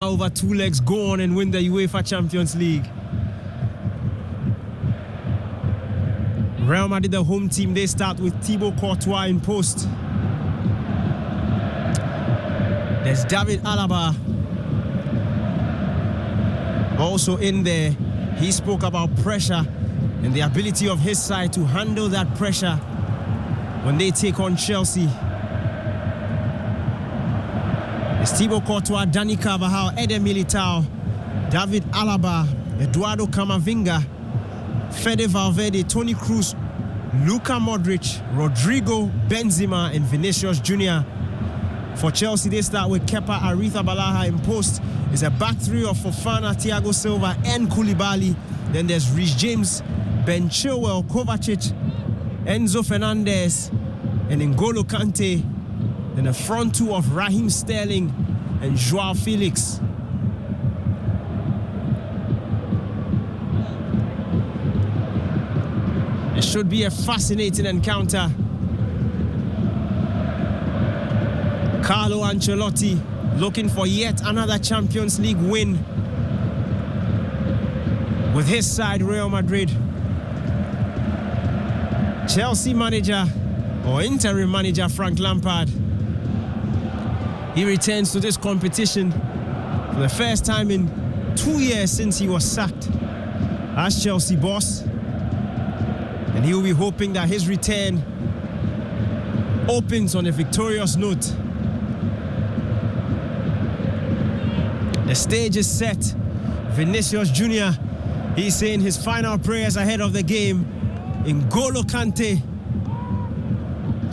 over 2 legs, go on and win the UEFA Champions League. Real Madrid, the home team, they start with Thibaut Courtois in post. There's David Alaba also in there. He spoke about pressure and the ability of his side to handle that pressure when they take on Chelsea. It's Thibaut Courtois, Dani Carvajal, Eder Militao, David Alaba, Eduardo Camavinga, Fede Valverde, Toni Kroos, Luka Modric, Rodrigo, Benzema, and Vinicius Jr. For Chelsea, they start with Kepa Arrizabalaga in post. It's a back three of Fofana, Thiago Silva, and Koulibaly. Then there's Reece James, Ben Chilwell, Kovacic, Enzo Fernandez, and N'Golo Kante. Then a front two of Raheem Sterling and Joao Felix. It should be a fascinating encounter. Carlo Ancelotti looking for yet another Champions League win with his side, Real Madrid. Chelsea manager or interim manager Frank Lampard, he returns to this competition for the first time in 2 years since he was sacked as Chelsea boss. And he will be hoping that his return opens on a victorious note. The stage is set. Vinicius Jr., he's saying his final prayers ahead of the game. N'Golo Kante,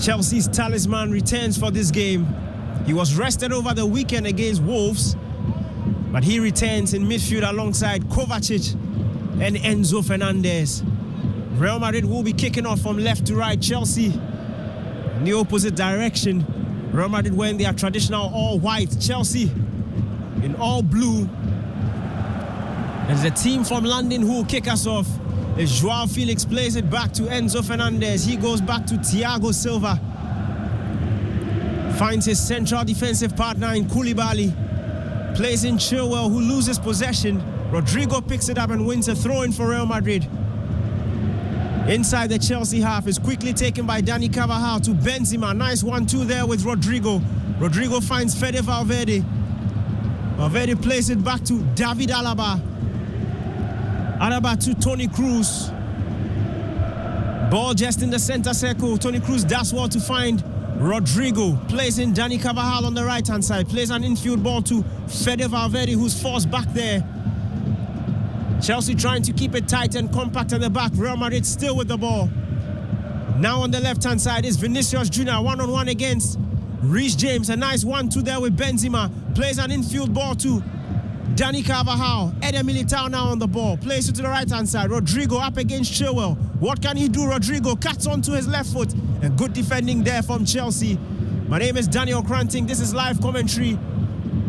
Chelsea's talisman, returns for this game. He was rested over the weekend against Wolves, but he returns in midfield alongside Kovacic and Enzo Fernandez. Real Madrid will be kicking off from left to right. Chelsea in the opposite direction. Real Madrid wearing their traditional all-white. Chelsea in all blue. And the team from London who will kick us off is Joao Felix, plays it back to Enzo Fernandez. He goes back to Thiago Silva. Finds his central defensive partner in Koulibaly. Plays in Chilwell, who loses possession. Rodrigo picks it up and wins a throw-in for Real Madrid. Inside the Chelsea half is quickly taken by Dani Carvajal to Benzema. Nice 1-2 there with Rodrigo. Rodrigo finds Fede Valverde. Valverde plays it back to David Alaba. Alaba to Toni Kroos. Ball just in the center circle. Toni Kroos does well to find Rodrigo. Plays in Dani Carvajal on the right-hand side. Plays an infield ball to Fede Valverde, who's forced back there. Chelsea trying to keep it tight and compact at the back. Real Madrid still with the ball. Now on the left-hand side is Vinicius Jr. one-on-one against Reece James. A nice 1-2 there with Benzema. Plays an infield ball to Dani Carvajal. Eder Militao now on the ball. Plays it to the right-hand side. Rodrigo up against Chilwell. What can he do? Rodrigo cuts onto his left foot. And good defending there from Chelsea. My name is Daniel Cranting. This is live commentary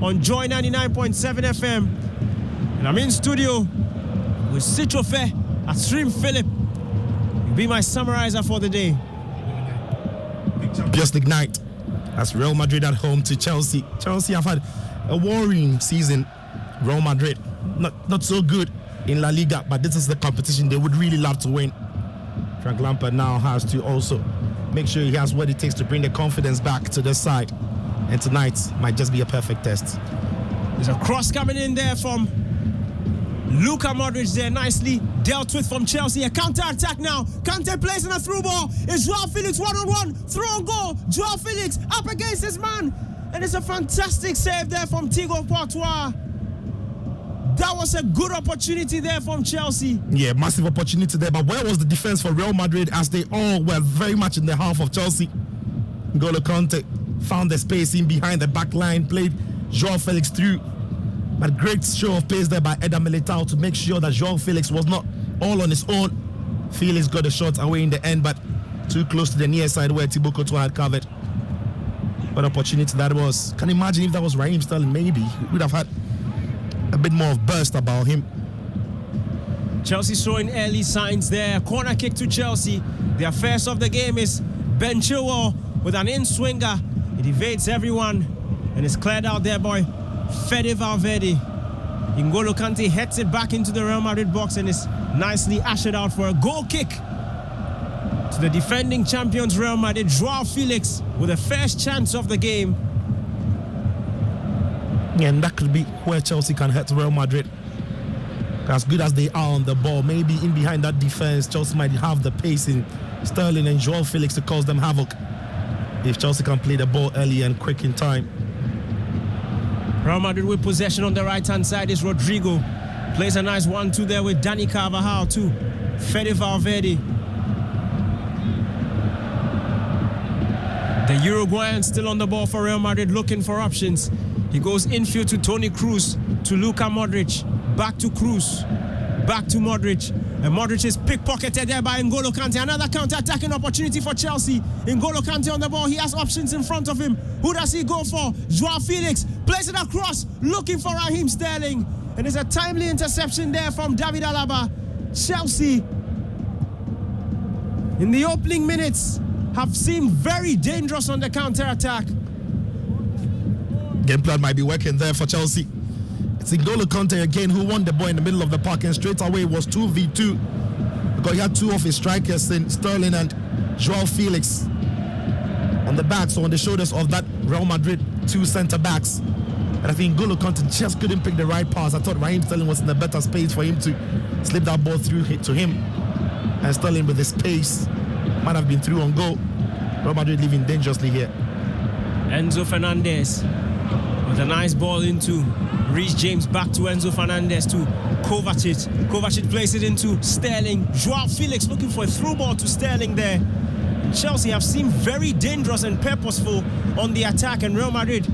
on Joy 99.7 FM. And I'm in studio with Sichofe at Stream Philip. You'll be my summarizer for the day. Just ignite. That's Real Madrid at home to Chelsea. Chelsea have had a worrying season. Real Madrid, not so good in La Liga, but this is the competition they would really love to win. Frank Lampard now has to also make sure he has what it takes to bring the confidence back to the side. And tonight might just be a perfect test. There's a cross coming in there from Luka Modric there, nicely dealt with from Chelsea. A counter-attack now. Kante plays in a through ball. It's Joao Felix one-on-one. Throw goal. Joao Felix up against his man. And it's a fantastic save there from Thibaut Courtois. That was a good opportunity there from Chelsea. Yeah, massive opportunity there. But where was the defense for Real Madrid as they all were very much in the half of Chelsea? N'Golo Kante found the space in behind the back line, played Joao Felix through. But great show of pace there by Eder Militao to make sure that Joao Felix was not all on his own. Felix got a shot away in the end, but too close to the near side where Thibaut Courtois had covered. What opportunity that was. Can you imagine if that was Raheem Sterling? Maybe we would have had a bit more of burst about him. Chelsea showing early signs there. Corner kick to Chelsea. Their first of the game is Ben Chilwell with an in-swinger. It evades everyone and is cleared out there by Fede Valverde. N'Golo Kante heads it back into the Real Madrid box and is nicely ushered out for a goal kick to the defending champions Real Madrid. Joao Felix with the first chance of the game. Yeah, and that could be where Chelsea can hurt Real Madrid. As good as they are on the ball, maybe in behind that defense, Chelsea might have the pace in Sterling and Joao Felix to cause them havoc if Chelsea can play the ball early and quick in time. Real Madrid with possession on the right-hand side is Rodrigo. Plays a nice 1-2 there with Dani Carvajal to Fede Valverde. The Uruguayan still on the ball for Real Madrid, looking for options. He goes infield to Toni Kroos, to Luka Modric, back to Kroos, back to Modric. And Modric is pickpocketed there by N'Golo Kante. Another counter-attacking opportunity for Chelsea. N'Golo Kante on the ball. He has options in front of him. Who does he go for? Joao Felix plays it across, looking for Raheem Sterling. And there's a timely interception there from David Alaba. Chelsea, in the opening minutes, have seemed very dangerous on the counter-attack. Game plan might be working there for Chelsea. It's N'Golo Kante again who won the ball in the middle of the park, and straight away it was 2v2 because he had two of his strikers in Sterling and Joao Felix on the back, so on the shoulders of that Real Madrid two centre backs. And I think N'Golo Kante just couldn't pick the right pass. I thought Raheem Sterling was in a better space for him to slip that ball through to him, and Sterling with his pace might have been through on goal. Real Madrid leaving dangerously here. Enzo Fernandez with a nice ball into Reece James, back to Enzo Fernandez to Kovacic. Kovacic plays it into Sterling. Joao Felix looking for a through ball to Sterling there. Chelsea have seemed very dangerous and purposeful on the attack, and Real Madrid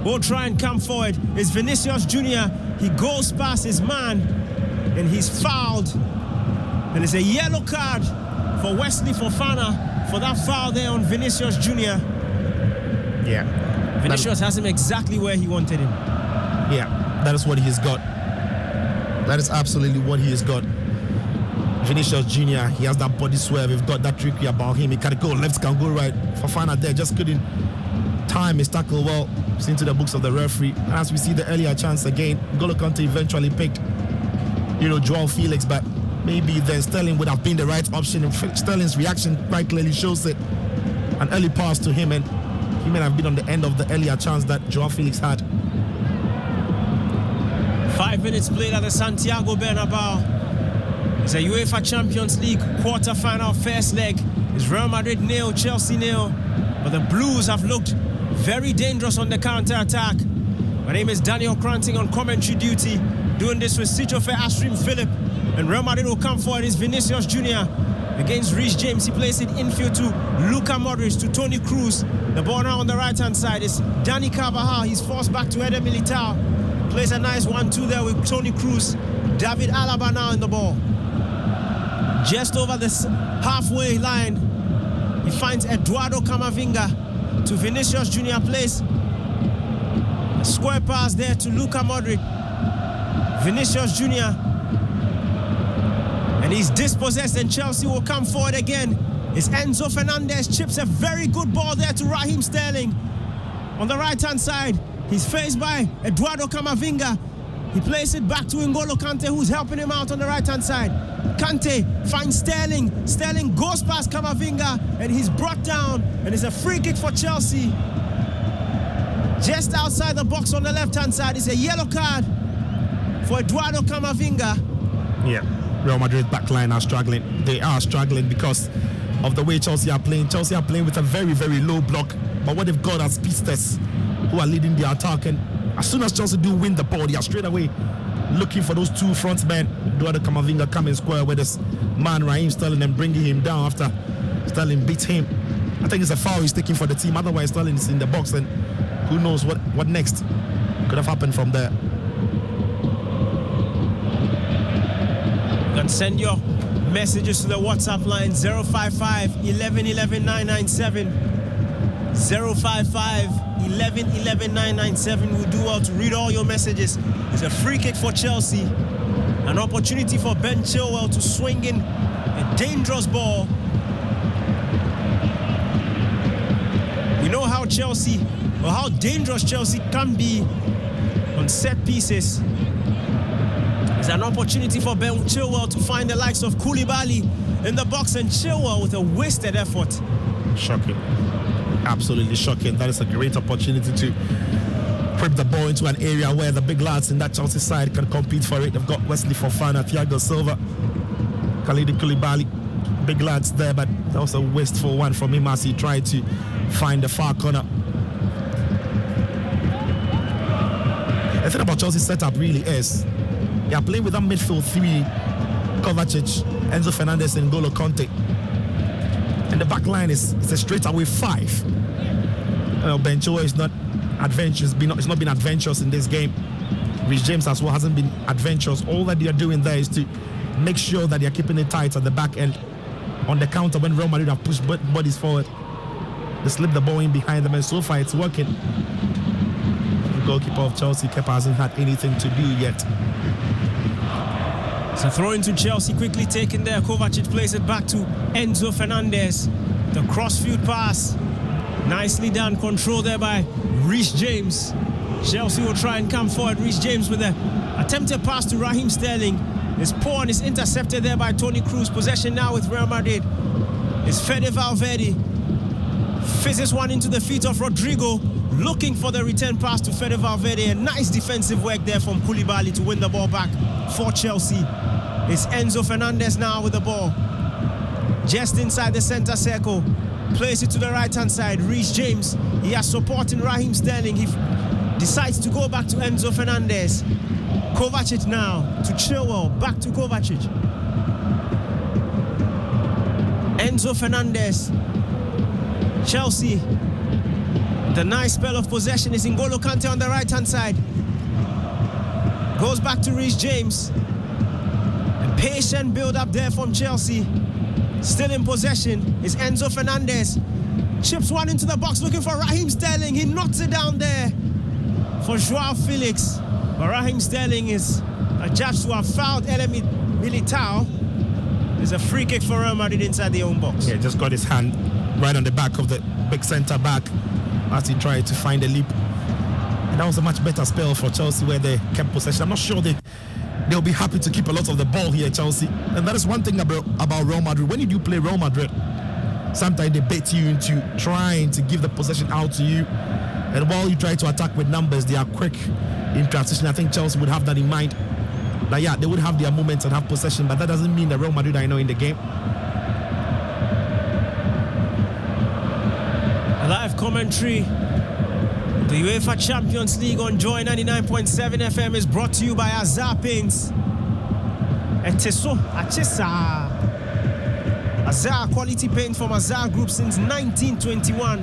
will try and come forward. It's Vinicius Jr. He goes past his man and he's fouled. And it's a yellow card for Wesley Fofana for that foul there on Vinicius Jr. Yeah. Vinicius has him exactly where he wanted him. Yeah, that is what he has got. That is absolutely what he has got. Vinicius Jr., he has that body swerve. We've got that trickery about him. He can go left, can go right. Fofana there just couldn't time his tackle well. It's into the books of the referee. And as we see the earlier chance again, N'Golo Kante eventually picked, Joao Felix, but maybe then Sterling would have been the right option. And Sterling's reaction quite clearly shows it. An early pass to him, and he may have been on the end of the earlier chance that Joao Felix had. 5 minutes played at the Santiago Bernabeu. It's a UEFA Champions League quarter-final first leg. It's Real Madrid 0, Chelsea 0. But the Blues have looked very dangerous on the counter-attack. My name is Daniel Cranting on commentary duty, doing this with Sijofe Astrim Philip. And Real Madrid will come forward. It's Vinicius Jr. against Reece James. He plays it infield to Luka Modric, to Toni Kroos. The ball now on the right-hand side is Dani Carvajal. He's forced back to Eder Militao. Plays a nice 1-2 there with Toni Kroos. David Alaba now in the ball. Just over this halfway line, he finds Eduardo Camavinga to Vinicius Jr. Plays a square pass there to Luka Modric. Vinicius Jr. And he's dispossessed, and Chelsea will come forward again. It's Enzo Fernandez, chips a very good ball there to Raheem Sterling. On the right-hand side, he's faced by Eduardo Camavinga. He plays it back to N'Golo Kante, who's helping him out on the right-hand side. Kante finds Sterling. Sterling goes past Camavinga, and he's brought down. And it's a free kick for Chelsea. Just outside the box on the left-hand side is a yellow card for Eduardo Camavinga. Yeah, Real Madrid backline are struggling. They are struggling because of the way Chelsea are playing. Chelsea are playing with a very, very low block. But what they've got are speedsters who are leading the attack. And as soon as Chelsea do win the ball, they are straight away looking for those two front men. Eduardo Camavinga coming square with his man Raheem Sterling and bringing him down after Sterling beats him. I think it's a foul he's taking for the team. Otherwise, Sterling is in the box, and who knows what next could have happened from there. You can send your messages to the WhatsApp line 055 11 11 997. 055 11 11 997. We'll do well to read all your messages. It's a free kick for Chelsea. An opportunity for Ben Chilwell to swing in a dangerous ball. We know how Chelsea, or how dangerous Chelsea can be on set pieces. It's an opportunity for Ben Chilwell to find the likes of Koulibaly in the box, and Chilwell with a wasted effort. Shocking. Absolutely shocking. That is a great opportunity to prep the ball into an area where the big lads in that Chelsea side can compete for it. They've got Wesley Fofana, Thiago Silva, Khalid Koulibaly. Big lads there, but that was a wasteful one from him as he tried to find the far corner. The thing about Chelsea's setup really is they are playing with that midfield three: Kovacic, Enzo Fernandez, and N'Golo Kante. And the back line is a straight away five. Ben Chilwell is not adventurous. It's not been adventurous in this game. Rich James as well hasn't been adventurous. All that they are doing there is to make sure that they are keeping it tight at the back end. On the counter, when Real Madrid have pushed bodies forward, they slip the ball in behind them, and so far it's working. The goalkeeper of Chelsea, Kepa, hasn't had anything to do yet. So throw into Chelsea, quickly taken there. Kovacic plays it back to Enzo Fernandez. The crossfield pass, nicely done. Control there by Reece James. Chelsea will try and come forward. Reece James with the attempted pass to Raheem Sterling. It's poor and is intercepted there by Toni Kroos. Possession now with Real Madrid. It's Fede Valverde. Fizzes one into the feet of Rodrigo. Looking for the return pass to Fede Valverde. A nice defensive work there from Koulibaly to win the ball back for Chelsea. It's Enzo Fernandez now with the ball. Just inside the center circle. Plays it to the right-hand side. Reece James. He has support in Raheem Sterling. He decides to go back to Enzo Fernandez. Kovacic now to Chilwell. Back to Kovacic. Enzo Fernandez. Chelsea. The nice spell of possession is N'Golo Kante on the right-hand side. Goes back to Reece James. A patient build-up there from Chelsea. Still in possession is Enzo Fernandez. Chips one into the box looking for Raheem Sterling. He knocks it down there for Joao Felix. But Raheem Sterling is adjudged to have fouled Militao. There's a free kick for Real Madrid inside the own box. Yeah, just got his hand right on the back of the big centre back as he tried to find a leap. And that was a much better spell for Chelsea where they kept possession. I'm not sure they'll be happy to keep a lot of the ball here, Chelsea. And that is one thing about Real Madrid. When you do play Real Madrid, sometimes they bait you into trying to give the possession out to you. And while you try to attack with numbers, they are quick in transition. I think Chelsea would have that in mind. Like, yeah, they would have their moments and have possession, but that doesn't mean that Real Madrid are in the game. Live commentary. The UEFA Champions League on Joy 99.7 FM is brought to you by Azar Paints. Azar quality paint from Azar Group since 1921.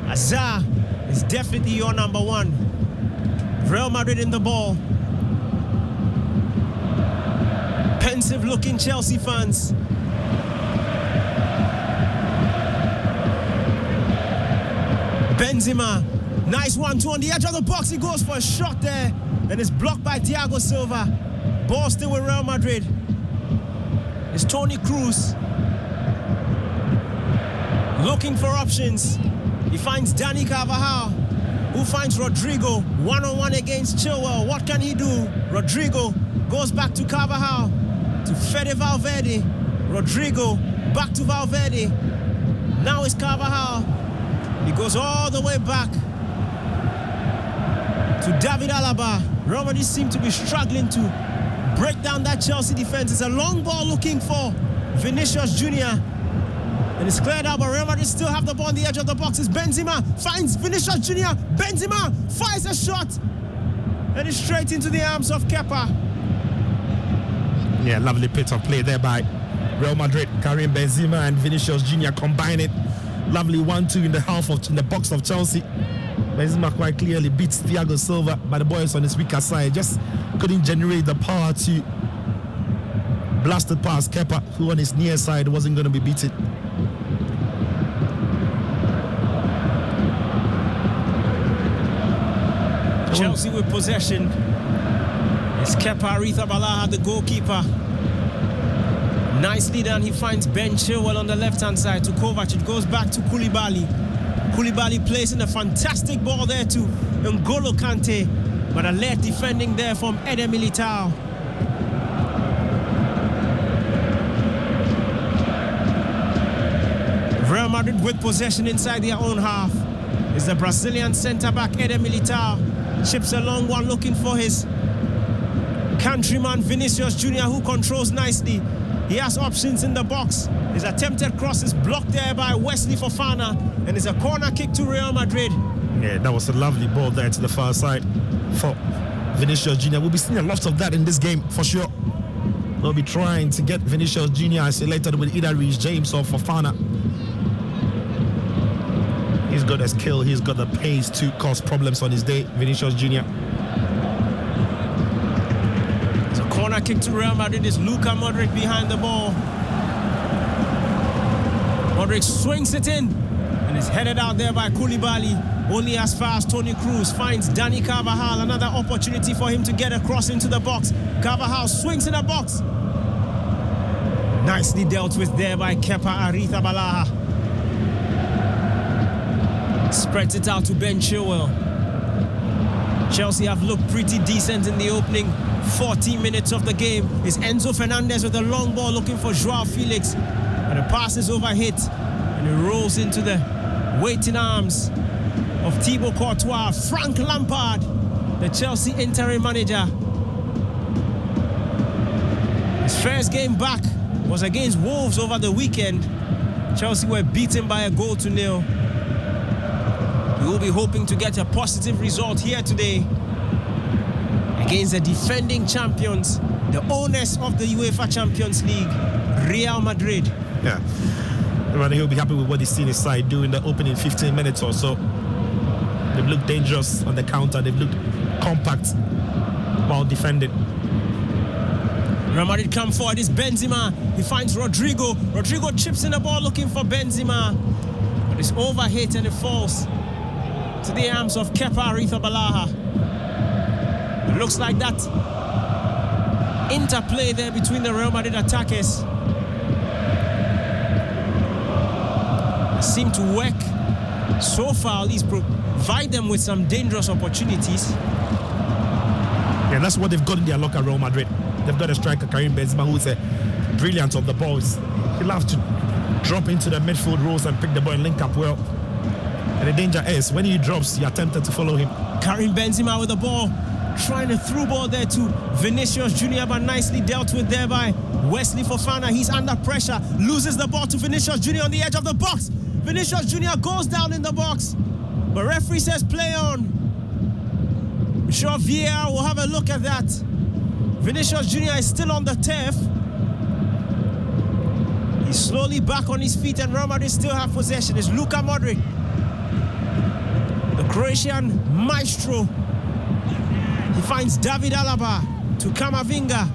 Azar is definitely your number one. Real Madrid in the ball. Pensive looking Chelsea fans. Benzema, nice 1-2 on the edge of the box. He goes for a shot there. Then it's blocked by Thiago Silva. Ball still with Real Madrid. It's Toni Kroos. Looking for options. He finds Dani Carvajal, who finds Rodrigo. One-on-one against Chilwell. What can he do? Rodrigo goes back to Carvajal. To Fede Valverde. Rodrigo back to Valverde. Now it's Carvajal. He goes all the way back to David Alaba. Real Madrid seem to be struggling to break down that Chelsea defense. It's a long ball looking for Vinicius Jr. And it's cleared out, but Real Madrid still have the ball on the edge of the box. It's Benzema, finds Vinicius Jr. Benzema fires a shot. And it's straight into the arms of Kepa. Yeah, lovely bit of play there by Real Madrid. Karim Benzema and Vinicius Jr. combine it. Lovely 1-2 in the box of Chelsea. Benzema quite clearly beats Thiago Silva, but the boys on his weaker side just couldn't generate the power to blast it past Kepa, who on his near side wasn't going to be beaten. Chelsea with possession. It's Kepa Arrizabalaga, the goalkeeper. Nicely done. He finds Ben Chilwell on the left-hand side to Kovacic. It goes back to Koulibaly. Koulibaly plays in a fantastic ball there to N'Golo Kante. but a late defending there from Eder Militao. Real Madrid with possession inside their own half. Is the Brazilian centre-back Eder Militao. Chips a long one looking for his countryman Vinicius Jr., who controls nicely. He has options in the box. His attempted cross is blocked there by Wesley Fofana, and it's a corner kick to Real Madrid. Yeah, that was a lovely ball there to the far side for Vinicius Jr. We'll be seeing a lot of that in this game for sure. They'll be trying to get Vinicius Jr. isolated with either Reece James or Fofana. He's got a skill, he's got the pace to cause problems on his day, Vinicius Jr. It's a corner kick to Real Madrid. It's Luka Modric behind the ball. Modric swings it in and is headed out there by Koulibaly. Only as far as Toni Kroos finds Dani Carvajal. Another opportunity for him to get across into the box. Carvajal swings in the box. Nicely dealt with there by Kepa Arrizabalaga. Spreads it out to Ben Chilwell. Chelsea have looked pretty decent in the opening 14 minutes of the game. It's Enzo Fernandez with a long ball looking for Joao Felix. And the pass is overhit. And it rolls into the waiting arms of Thibaut Courtois. Frank Lampard, the Chelsea interim manager. His first game back was against Wolves over the weekend. Chelsea were beaten by a 1-0. We will be hoping to get a positive result here today against the defending champions, the owners of the UEFA Champions League, Real Madrid. Yeah, well, he'll be happy with what he's seen his side do in the opening 15 minutes or so. They've looked dangerous on the counter. They've looked compact while defending. Real Madrid come forward. It's Benzema. He finds Rodrigo. Rodrigo chips in the ball looking for Benzema. But it's overhit and it falls to the arms of Kepa Arrizabalaga. It looks like that interplay there between the Real Madrid attackers seem to work so far, at least provide them with some dangerous opportunities. Yeah, that's what they've got in their locker, Real Madrid. They've got a striker, Karim Benzema, who's brilliant on the balls. He loves to drop into the midfield rows and pick the ball and link up well. And the danger is, when he drops, you're tempted to follow him. Karim Benzema with the ball, trying a through ball there to Vinicius Jr., but nicely dealt with there by Wesley Fofana. He's under pressure, loses the ball to Vinicius Jr. on the edge of the box. Vinicius Jr. goes down in the box, but referee says play on. I'm sure VAR will have a look at that. Vinicius Jr. is still on the turf. He's slowly back on his feet, and Real Madrid still have possession. It's Luka Modric, the Croatian maestro. He finds David Alaba to Camavinga.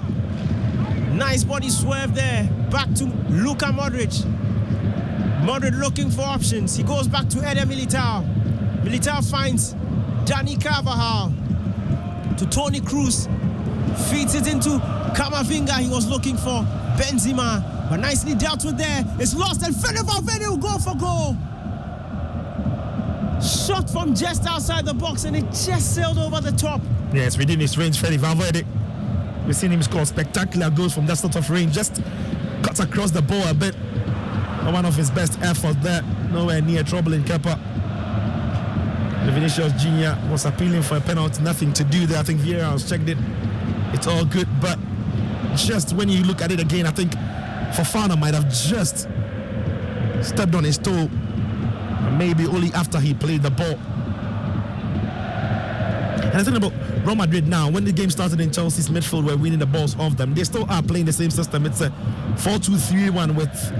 Nice body swerve there. Back to Luka Modric. Modric looking for options. He goes back to Eder Militao. Militao finds Dani Carvajal to Toni Kroos. Feeds it into Camavinga. He was looking for Benzema, but nicely dealt with there. It's lost, and Fede Valverde will go for goal. Shot from just outside the box, and it just sailed over the top. Yes, within his range, Fede Valverde. We've seen him score spectacular goals from that sort of range. Just cuts across the ball a bit. One of his best efforts there. Nowhere near trouble in Kepa. The Vinicius Jr. was appealing for a penalty. Nothing to do there. I think VAR has checked it. It's all good, but just when you look at it again, I think Fofana might have just stepped on his toe. Maybe only after he played the ball. And the thing about Real Madrid now, when the game started in Chelsea's midfield, were winning the balls off them. They still are playing the same system. It's a 4-2-3-1 with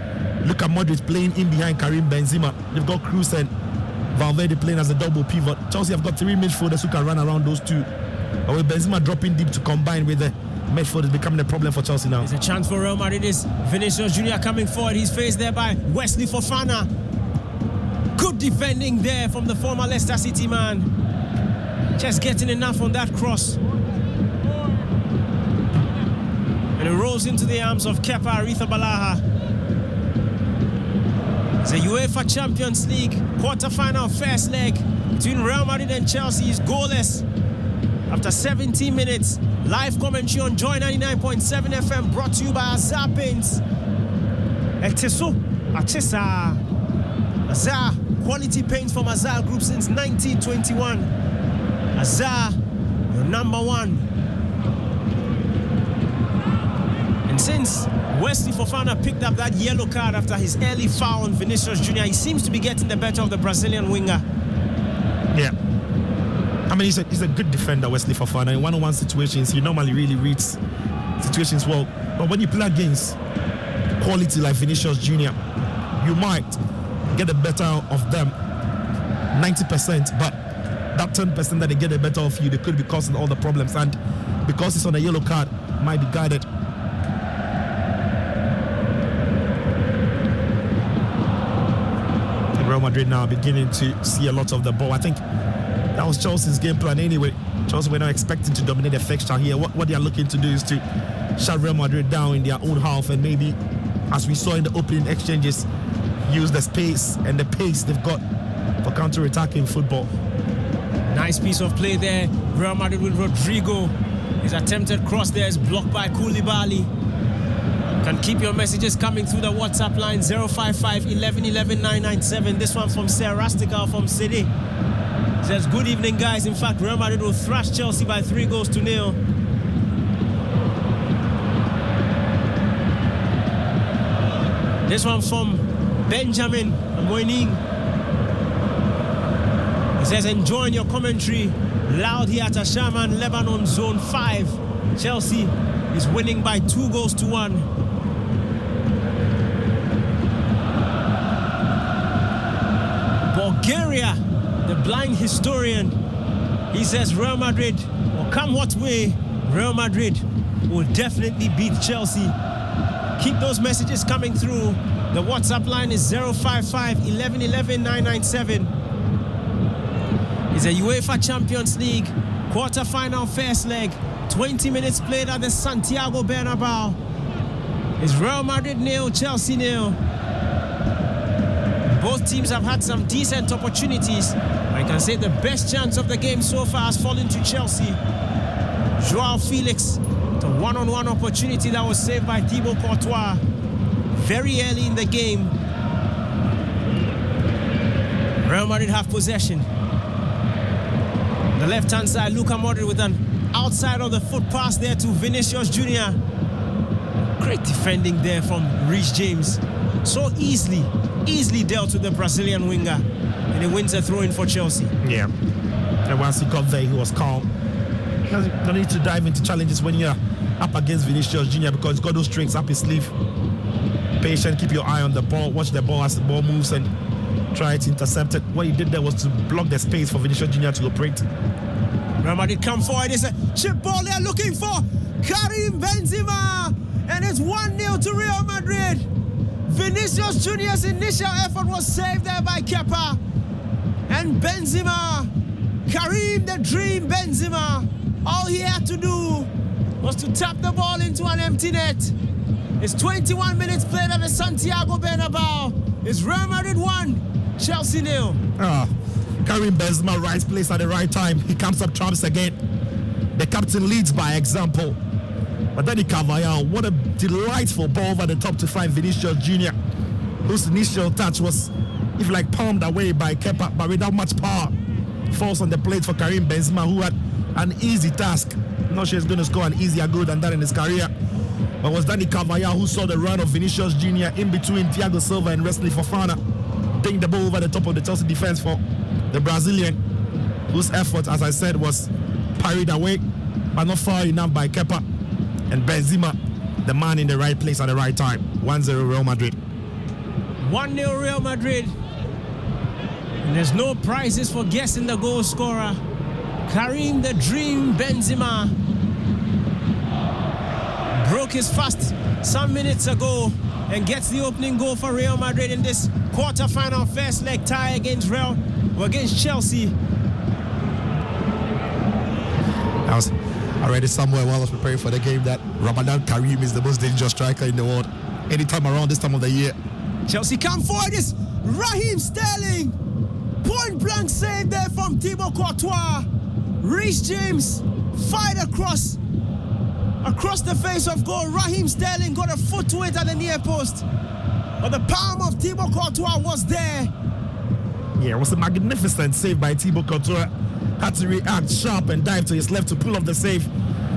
Luka Modric playing in behind Karim Benzema. They've got Kroos and Valverde playing as a double pivot. Chelsea have got 3 midfielders who can run around those two. But with Benzema dropping deep to combine with the midfield, is becoming a problem for Chelsea now. There's a chance for Real Madrid. Is Vinicius Jr. coming forward. He's faced there by Wesley Fofana. Good defending there from the former Leicester City man. Just getting enough on that cross. And it rolls into the arms of Kepa Arrizabalaga. It's a UEFA Champions League quarter-final first leg between Real Madrid and Chelsea is goalless. A After 17 minutes, live commentary on Joy 99.7 FM brought to you by Azar Paints. Eteso, Achesa. Azar, quality paints from Azar Group since 1921. Azar, your number one. And since Wesley Fofana picked up that yellow card after his early foul on Vinicius Jr., he seems to be getting the better of the Brazilian winger. Yeah. I mean, he's a good defender, Wesley Fofana. In one-on-one situations, he normally really reads situations well. But when you play against quality like Vinicius Jr., you might get the better of them 90%, but that 10% that they get the better of you, they could be causing all the problems. And because it's on a yellow card, might be guided. Real Madrid now beginning to see a lot of the ball. I think that was Chelsea's game plan anyway. Chelsea were not expecting to dominate the fixture here. What they are looking to do is to shut Real Madrid down in their own half, and maybe, as we saw in the opening exchanges, use the space and the pace they've got for counter-attacking football. Nice piece of play there. Real Madrid with Rodrigo. His attempted cross there is blocked by Koulibaly. Can keep your messages coming through the WhatsApp line 055 11 11 997. This one from Sarah Rastikal from City. Says, good evening, guys. In fact, Real Madrid will thrash Chelsea by 3-0. This one from Benjamin Moining. He says, enjoying your commentary loud here at Ashaman, Lebanon, Zone 5. Chelsea is winning by 2-1. Bulgaria, the blind historian, he says Real Madrid, or come what way, Real Madrid will definitely beat Chelsea. Keep those messages coming through. The WhatsApp line is 055 11 11 997. It's a UEFA Champions League quarter-final first leg. 20 minutes played at the Santiago Bernabeu. It's Real Madrid 0, Chelsea 0. Both teams have had some decent opportunities. I can say the best chance of the game so far has fallen to Chelsea. Joao Felix, the one-on-one opportunity that was saved by Thibaut Courtois very early in the game. Real Madrid have possession. The left-hand side, Luka Modric with an outside of the foot pass there to Vinicius Jr. Great defending there from Reece James. So easily dealt with the Brazilian winger, and he wins a throw-in for Chelsea. Yeah, and once he got there, he was calm. No need to dive into challenges when you're up against Vinicius Jr. because he's got those strings up his sleeve. Patient, keep your eye on the ball, watch the ball as the ball moves, and try to intercept it. What he did there was to block the space for Vinicius Jr. to operate. Real Madrid come forward. It's a chip ball they're looking for Karim Benzema, and it's 1-0 to Real Madrid. Vinicius Jr.'s initial effort was saved there by Kepa. And Benzema, Karim the Dream Benzema, all he had to do was to tap the ball into an empty net. It's 21 minutes played at the Santiago Bernabeu. It's Real Madrid 1, Chelsea 0. Karim Benzema, right place at the right time. He comes up trumps again. The captain leads by example. But then Carvajal, what a delightful ball over the top to find Vinicius Jr., whose initial touch was, if like, palmed away by Kepa, but without much power. Falls on the plate for Karim Benzema, who had an easy task. I'm not sure he's going to score an easier goal than that in his career. But it was Dani Carvajal who saw the run of Vinicius Jr. in between Thiago Silva and Wesley Fofana, taking the ball over the top of the Chelsea defense for the Brazilian, whose effort, as I said, was parried away, but not far enough by Kepa. And Benzema, the man in the right place at the right time. 1-0 Real Madrid. 1-0 Real Madrid. And there's no prizes for guessing the goal scorer. Karim the Dream Benzema broke his fast some minutes ago and gets the opening goal for Real Madrid in this quarter-final first leg tie against Chelsea. I was already somewhere while I was preparing for the game that Ramadan Karim is the most dangerous striker in the world anytime around this time of the year. Chelsea come forward. It's Raheem Sterling. Point blank save there from Thibaut Courtois. Reece James Fired across the face of goal. Raheem Sterling got a foot to it at the near post. But the palm of Thibaut Courtois was there. Yeah, it was a magnificent save by Thibaut Courtois. Had to react sharp and dive to his left to pull off the save.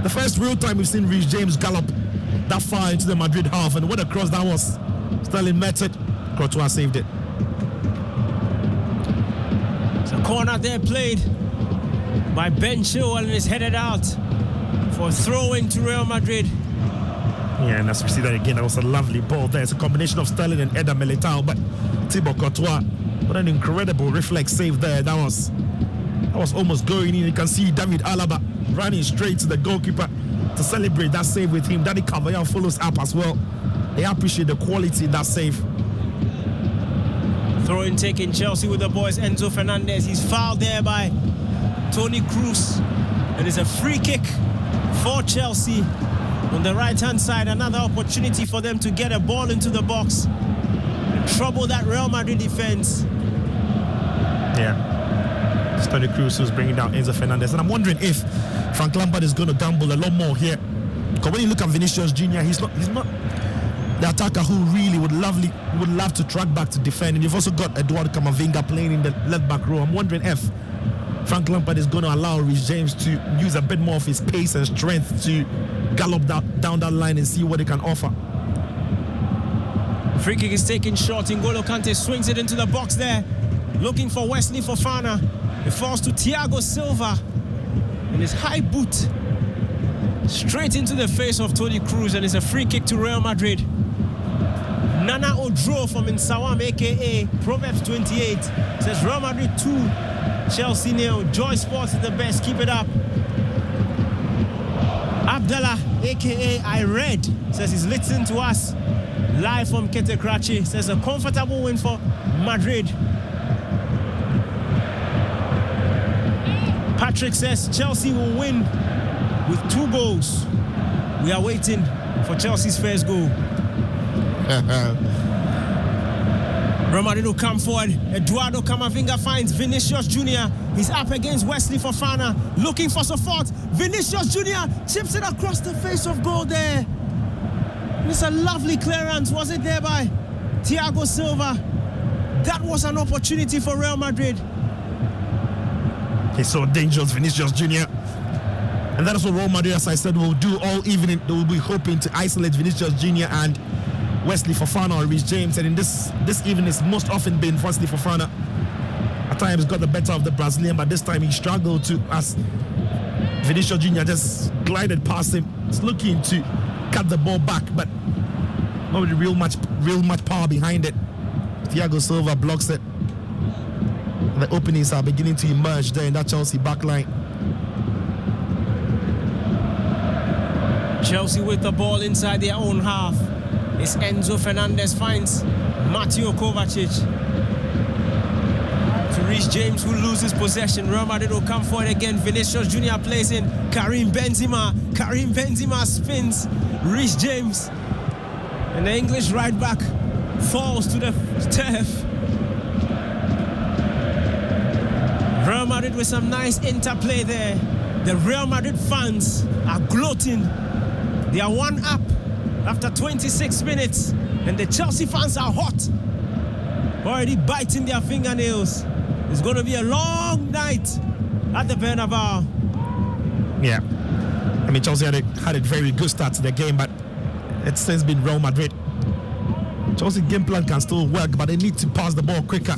The first real time we've seen Reece James gallop that far into the Madrid half, and what a cross that was. Sterling met it, Courtois saved it. So corner there played by Ben Chilwell and is headed out for a throw-in to Real Madrid. Yeah, and as we see that again, that was a lovely ball there. It's a combination of Sterling and Eder Militao, but Thibaut Courtois, what an incredible reflex save there. That was almost going in. You can see David Alaba running straight to the goalkeeper to celebrate that save with him. Dani Carvajal follows up as well. They appreciate the quality in that save. Throw-in taking Chelsea with the boys. Enzo Fernandez, he's fouled there by Toni Kroos. And it's a free kick for Chelsea. On the right-hand side, another opportunity for them to get a ball into the box and trouble that Real Madrid defense. Yeah. It's Toni Kroos who's bringing down Enzo Fernandez. And I'm wondering if Frank Lampard is going to gamble a lot more here. Because when you look at Vinicius Jr., he's not the attacker who really would love to track back to defend. And you've also got Eduardo Camavinga playing in the left-back row. I'm wondering if Frank Lampard is going to allow Reece James to use a bit more of his pace and strength to gallop down that line and see what he can offer. Free kick is taken short. N'Golo Kante swings it into the box there, looking for Wesley Fofana. It falls to Thiago Silva in his high boot, straight into the face of Toni Kroos, and it's a free kick to Real Madrid. Nana Odro from Nsawam, aka Proverbs 28, says Real Madrid 2, Chelsea 0. Joy Sports is the best. Keep it up. Abdallah, aka I Read, says he's listening to us live from Ketekrachi. Says a comfortable win for Madrid. Patrick says Chelsea will win with 2 goals. We are waiting for Chelsea's first goal. Real Madrid will come forward. Eduardo Camavinga finds Vinicius Jr. He's up against Wesley Fofana, looking for support. Vinicius Jr. chips it across the face of goal there. And it's a lovely clearance. Was it there by Thiago Silva? That was an opportunity for Real Madrid. He's so dangerous, Vinicius Jr. And that is what Real Madrid, as I said, will do all evening. They will be hoping to isolate Vinicius Jr. and Wesley Fofana or Reece James, and in this evening it's most often been Wesley Fofana. At times got the better of the Brazilian, but this time he struggled to, as Vinicius Jr. just glided past him. He's looking to cut the ball back, but not with real much power behind it. Thiago Silva blocks it. The openings are beginning to emerge there in that Chelsea backline. Chelsea with the ball inside their own half. It's Enzo Fernandez finds Mateo Kovacic to Reece James, who loses possession. Real Madrid will come forward again. Vinicius Jr. plays in Karim Benzema. Karim Benzema spins Reece James, and the English right back falls to the turf. Real Madrid with some nice interplay there. The Real Madrid fans are gloating. They are 1 up after 26 minutes, and the Chelsea fans are hot, already biting their fingernails. It's going to be a long night at the Bernabeu. Yeah, I mean, Chelsea had a very good start to the game, but it's since been Real Madrid. Chelsea game plan can still work, but they need to pass the ball quicker.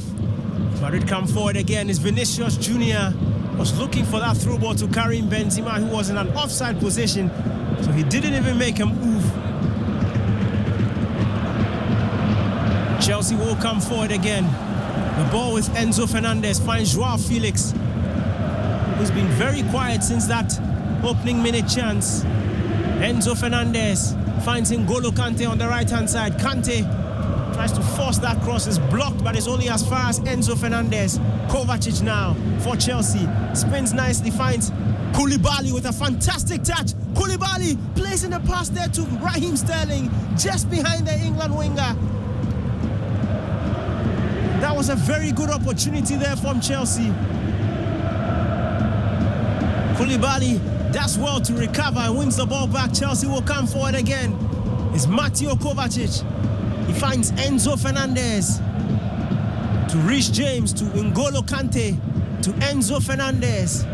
Madrid come forward again. It's Vinicius Jr. was looking for that through ball to Karim Benzema, who was in an offside position, so he didn't even make a move. Chelsea will come forward again. The ball with Enzo Fernandez finds Joao Felix, who's been very quiet since that opening minute chance. Enzo Fernandez finds N'Golo Kante on the right-hand side. Kante tries to force that cross, is blocked, but it's only as far as Enzo Fernandez. Kovacic now for Chelsea. Spins nicely, finds Koulibaly with a fantastic touch. Koulibaly placing the pass there to Raheem Sterling, just behind the England winger. That was a very good opportunity there from Chelsea. Koulibaly Does well to recover and wins the ball back. Chelsea will come forward again. It's Mateo Kovacic. He finds Enzo Fernandez to Rhys James, to N'Golo Kante, to Enzo Fernandez.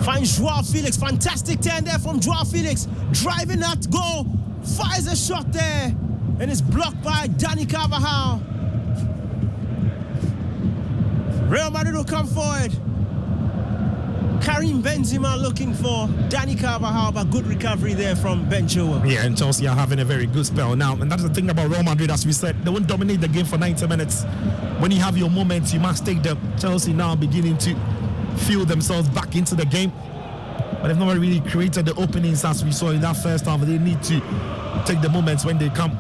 Finds Joao Felix. Fantastic turn there from Joao Felix. Driving that goal. Fires a shot there. And it's blocked by Dani Carvajal. Real Madrid will come forward. Karim Benzema looking for Dani Carvajal, but good recovery there from Ben Chilwell. Yeah, and Chelsea are having a very good spell now. And that's the thing about Real Madrid, as we said. They won't dominate the game for 90 minutes. When you have your moments, you must take them. Chelsea now beginning to feel themselves back into the game. But they've not really created the openings as we saw in that first half. They need to take the moments when they come.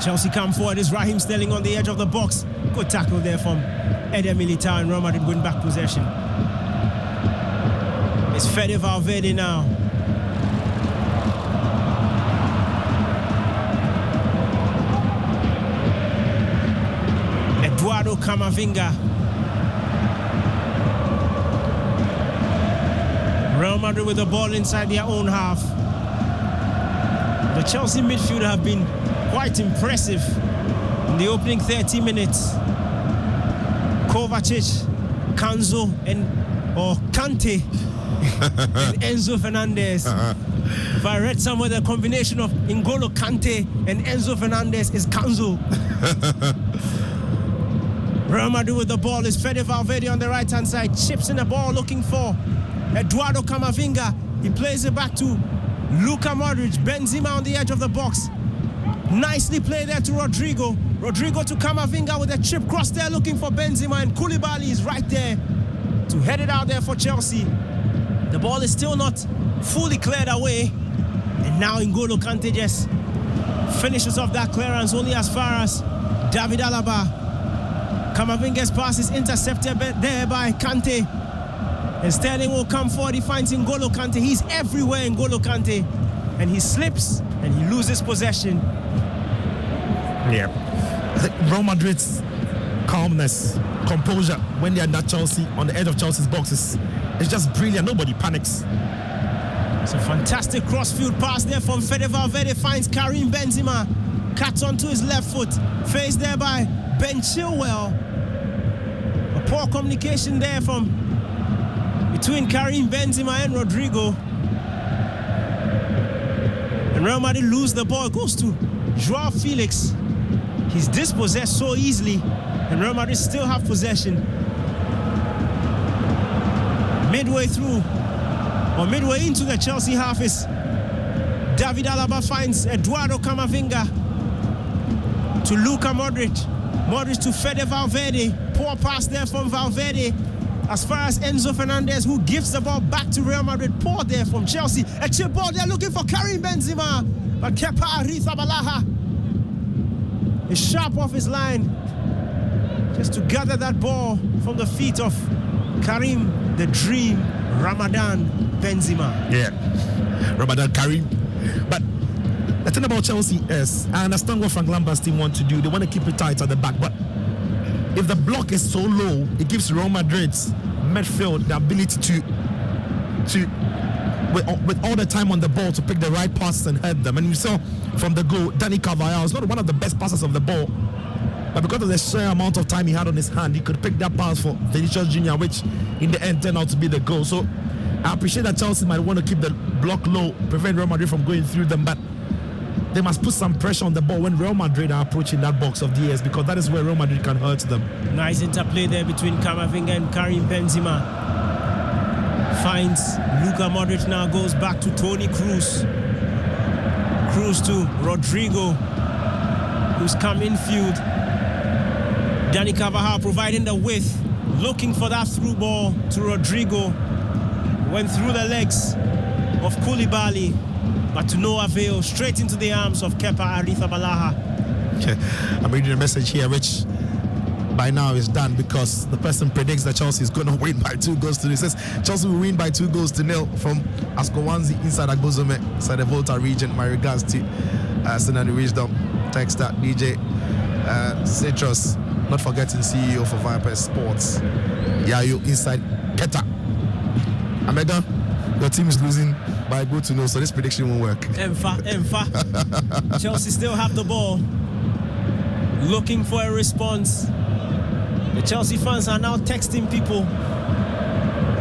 Chelsea come forward. Is Raheem Sterling on the edge of the box. Good tackle there from Eder Militao, and Real Madrid win back possession. It's Fede Valverde now. Eduardo Camavinga. Real Madrid with the ball inside their own half. The Chelsea midfield have been quite impressive in the opening 30 minutes. Kovacic, Kanzo, Kante, and Enzo Fernandez. If I read somewhere, the combination of N'Golo Kante and Enzo Fernandez is Kanzo. Real Madrid with the ball is Fede Valverde on the right-hand side. Chips in the ball looking for Eduardo Camavinga. He plays it back to Luka Modric. Benzema on the edge of the box. Nicely played there to Rodrigo. Rodrigo to Camavinga with a chip cross there looking for Benzema, and Koulibaly is right there to head it out there for Chelsea. The ball is still not fully cleared away, and now N'Golo Kante just finishes off that clearance only as far as David Alaba. Camavinga's pass is intercepted there by Kante, and Sterling will come forward. He finds N'Golo Kante. He's everywhere, N'Golo Kante, and he slips and he loses possession. Yeah, I think Real Madrid's calmness, composure when they're at Chelsea, on the edge of Chelsea's boxes, it's just brilliant. Nobody panics. It's a fantastic crossfield pass there from Fede Valverde. Finds Karim Benzema, cuts onto his left foot, faced there by Ben Chilwell. A poor communication there between Karim Benzema and Rodrigo. And Real Madrid lose the ball. It goes to Joao Felix. He's dispossessed so easily, and Real Madrid still have possession. Midway into the Chelsea half is David Alaba finds Eduardo Camavinga to Luka Modric. Modric to Fede Valverde. Poor pass there from Valverde. As far as Enzo Fernandez, who gives the ball back to Real Madrid. Poor there from Chelsea. A chip ball there looking for Karim Benzema. But Kepa Arrizabalaga is sharp off his line just to gather that ball from the feet of Karim, the Dream, Ramadan Benzema. Yeah, Ramadan Karim. But the thing about Chelsea is, I understand what Frank Lampard's team want to do. They want to keep it tight at the back, but if the block is so low, it gives Real Madrid's midfield the ability to with all the time on the ball, to pick the right passes and head them. And we saw from the goal, Dani Carvajal is not one of the best passers of the ball, but because of the sheer amount of time he had on his hand, he could pick that pass for Vinicius Jr., which in the end turned out to be the goal. So I appreciate that Chelsea might want to keep the block low, prevent Real Madrid from going through them, but they must put some pressure on the ball when Real Madrid are approaching that box of Diaz, because that is where Real Madrid can hurt them. Nice interplay there between Camavinga and Karim Benzema. Finds Luka Modric, now goes back to Toni Kroos. Kroos to Rodrigo, who's come infield. Dani Carvajal providing the width, looking for that through ball to Rodrigo. Went through the legs of Koulibaly, but to no avail. Straight into the arms of Kepa Arrizabalaga. I'm reading a message here which by now is done, because the person predicts that Chelsea is going to win by 2-0. He says Chelsea will win by 2-0 from Askowanzi inside Agbozome, inside the Volta region. My regards to Senani Wisdom. Text that DJ Citrus, not forgetting CEO for Viper Sports. Yayo inside Keta. Amega. Your team is losing by a goal to nil, so this prediction won't work. Emfa. Chelsea still have the ball. Looking for a response. The Chelsea fans are now texting people,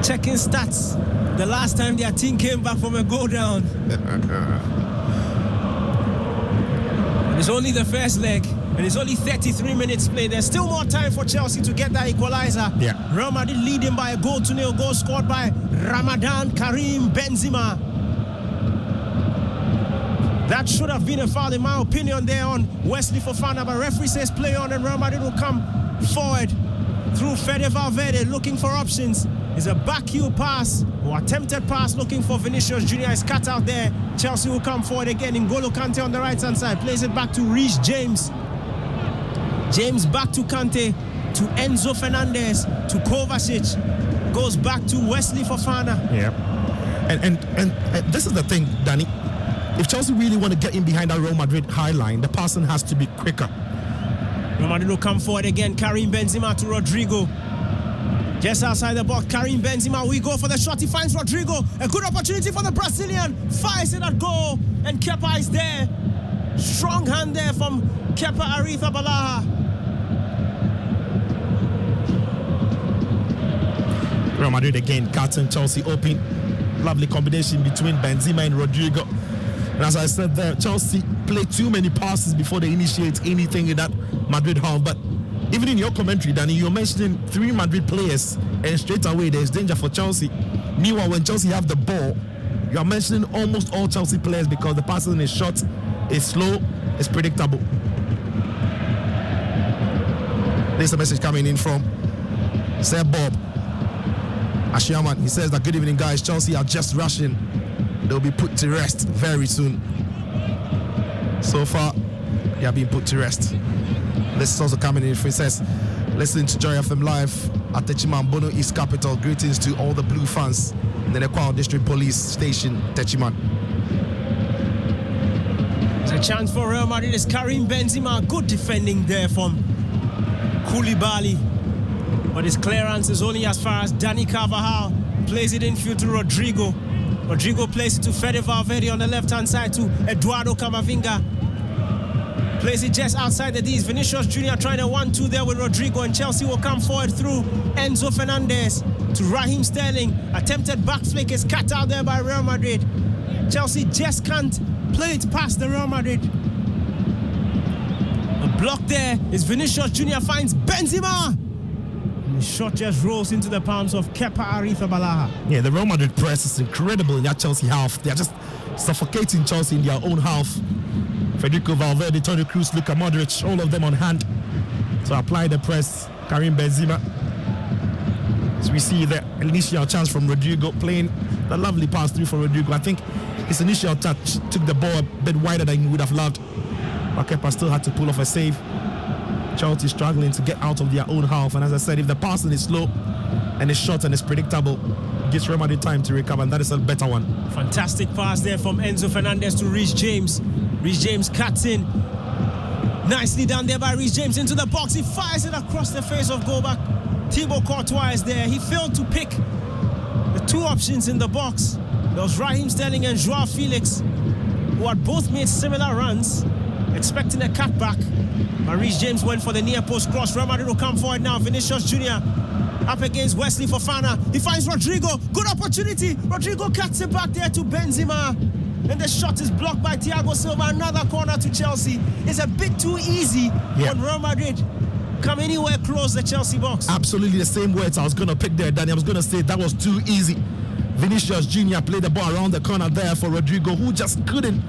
checking stats. The last time their team came back from a goal down. It's only the first leg, and it's only 33 minutes played. There's still more time for Chelsea to get that equalizer. Yeah. Real Madrid leading by a goal to nil. Goal scored by Ramadan Karim Benzema. That should have been a foul, in my opinion, there on Wesley Fofana. But referee says play on, and Real Madrid will come forward through Fede Valverde, looking for options. It's a back heel pass, or attempted pass, looking for Vinicius Junior. Is cut out there. Chelsea will come forward again. N'Golo Kante on the right-hand side. Plays it back to Reece James. James back to Kante, to Enzo Fernandez, to Kovacic. Goes back to Wesley Fofana. Yeah. And this is the thing, Danny. If Chelsea really want to get in behind that Real Madrid high line, the passing has to be quicker. Real Madrid will come forward again. Karim Benzema to Rodrigo. Just outside the box, Karim Benzema, we go for the shot. He finds Rodrigo. A good opportunity for the Brazilian. Fires it at goal, and Kepa is there. Strong hand there from Kepa Arrizabalaga. Real Madrid again, cutting Chelsea open. Lovely combination between Benzema and Rodrigo. And as I said there, Chelsea play too many passes before they initiate anything in that Madrid half. But even in your commentary, Danny, you're mentioning 3 Madrid players, and straight away there's danger for Chelsea. Meanwhile, when Chelsea have the ball, you're mentioning almost all Chelsea players because the passing is short, it's slow, it's predictable. There's a message coming in from Sir Bob Ashiaman. He says that good evening, guys. Chelsea are just rushing. They'll be put to rest very soon. So far, they are being put to rest. This is also coming in. He says, listen to Joy FM Live at Techiman, Bono East Capital. Greetings to all the Blue fans in the Nekwao District Police Station, Techiman. There's a chance for Real Madrid. It's Karim Benzema. Good defending there from Koulibaly. But his clearance is only as far as Dani Carvajal. Plays it infield to Rodrigo. Rodrigo plays it to Fede Valverde on the left-hand side to Eduardo Camavinga. Plays it just outside the D's. Vinicius Junior trying a 1-2 there with Rodrigo, and Chelsea will come forward through Enzo Fernandez to Raheem Sterling. Attempted back flick is cut out there by Real Madrid. Chelsea just can't play it past the Real Madrid. A block there is Vinicius Junior finds Benzema. The shot just rolls into the palms of Kepa Arrizabalaga. Yeah, the Real Madrid press is incredible in that Chelsea half. They're just suffocating Chelsea in their own half. Federico Valverde, Toni Kroos, Luka Modric, all of them on hand to apply the press. Karim Benzema. As we see the initial chance from Rodrigo, playing the lovely pass through for Rodrigo. I think his initial touch took the ball a bit wider than he would have loved. But Kepa still had to pull off a save. Chelsea struggling to get out of their own half, and as I said, if the passing is slow and it's short and it's predictable, it gives Real Madrid time to recover, and that is a better one. Fantastic pass there from Enzo Fernandez to Reece James. Reece James cuts in. Nicely done there by Reece James into the box. He fires it across the face of goalback Thibaut Courtois is there. He failed to pick the 2 options in the box. There was Raheem Sterling and Joao Felix, who had both made similar runs, expecting a cutback. But Reece James went for the near post cross. Real Madrid will come forward now. Vinicius Junior up against Wesley Fofana. He finds Rodrigo. Good opportunity. Rodrigo cuts it back there to Benzema. And the shot is blocked by Thiago Silva. Another corner to Chelsea. It's a bit too easy on Real Madrid. Come anywhere close the Chelsea box. Absolutely the same words I was going to pick there, Danny. I was going to say that was too easy. Vinicius Junior played the ball around the corner there for Rodrigo, who just couldn't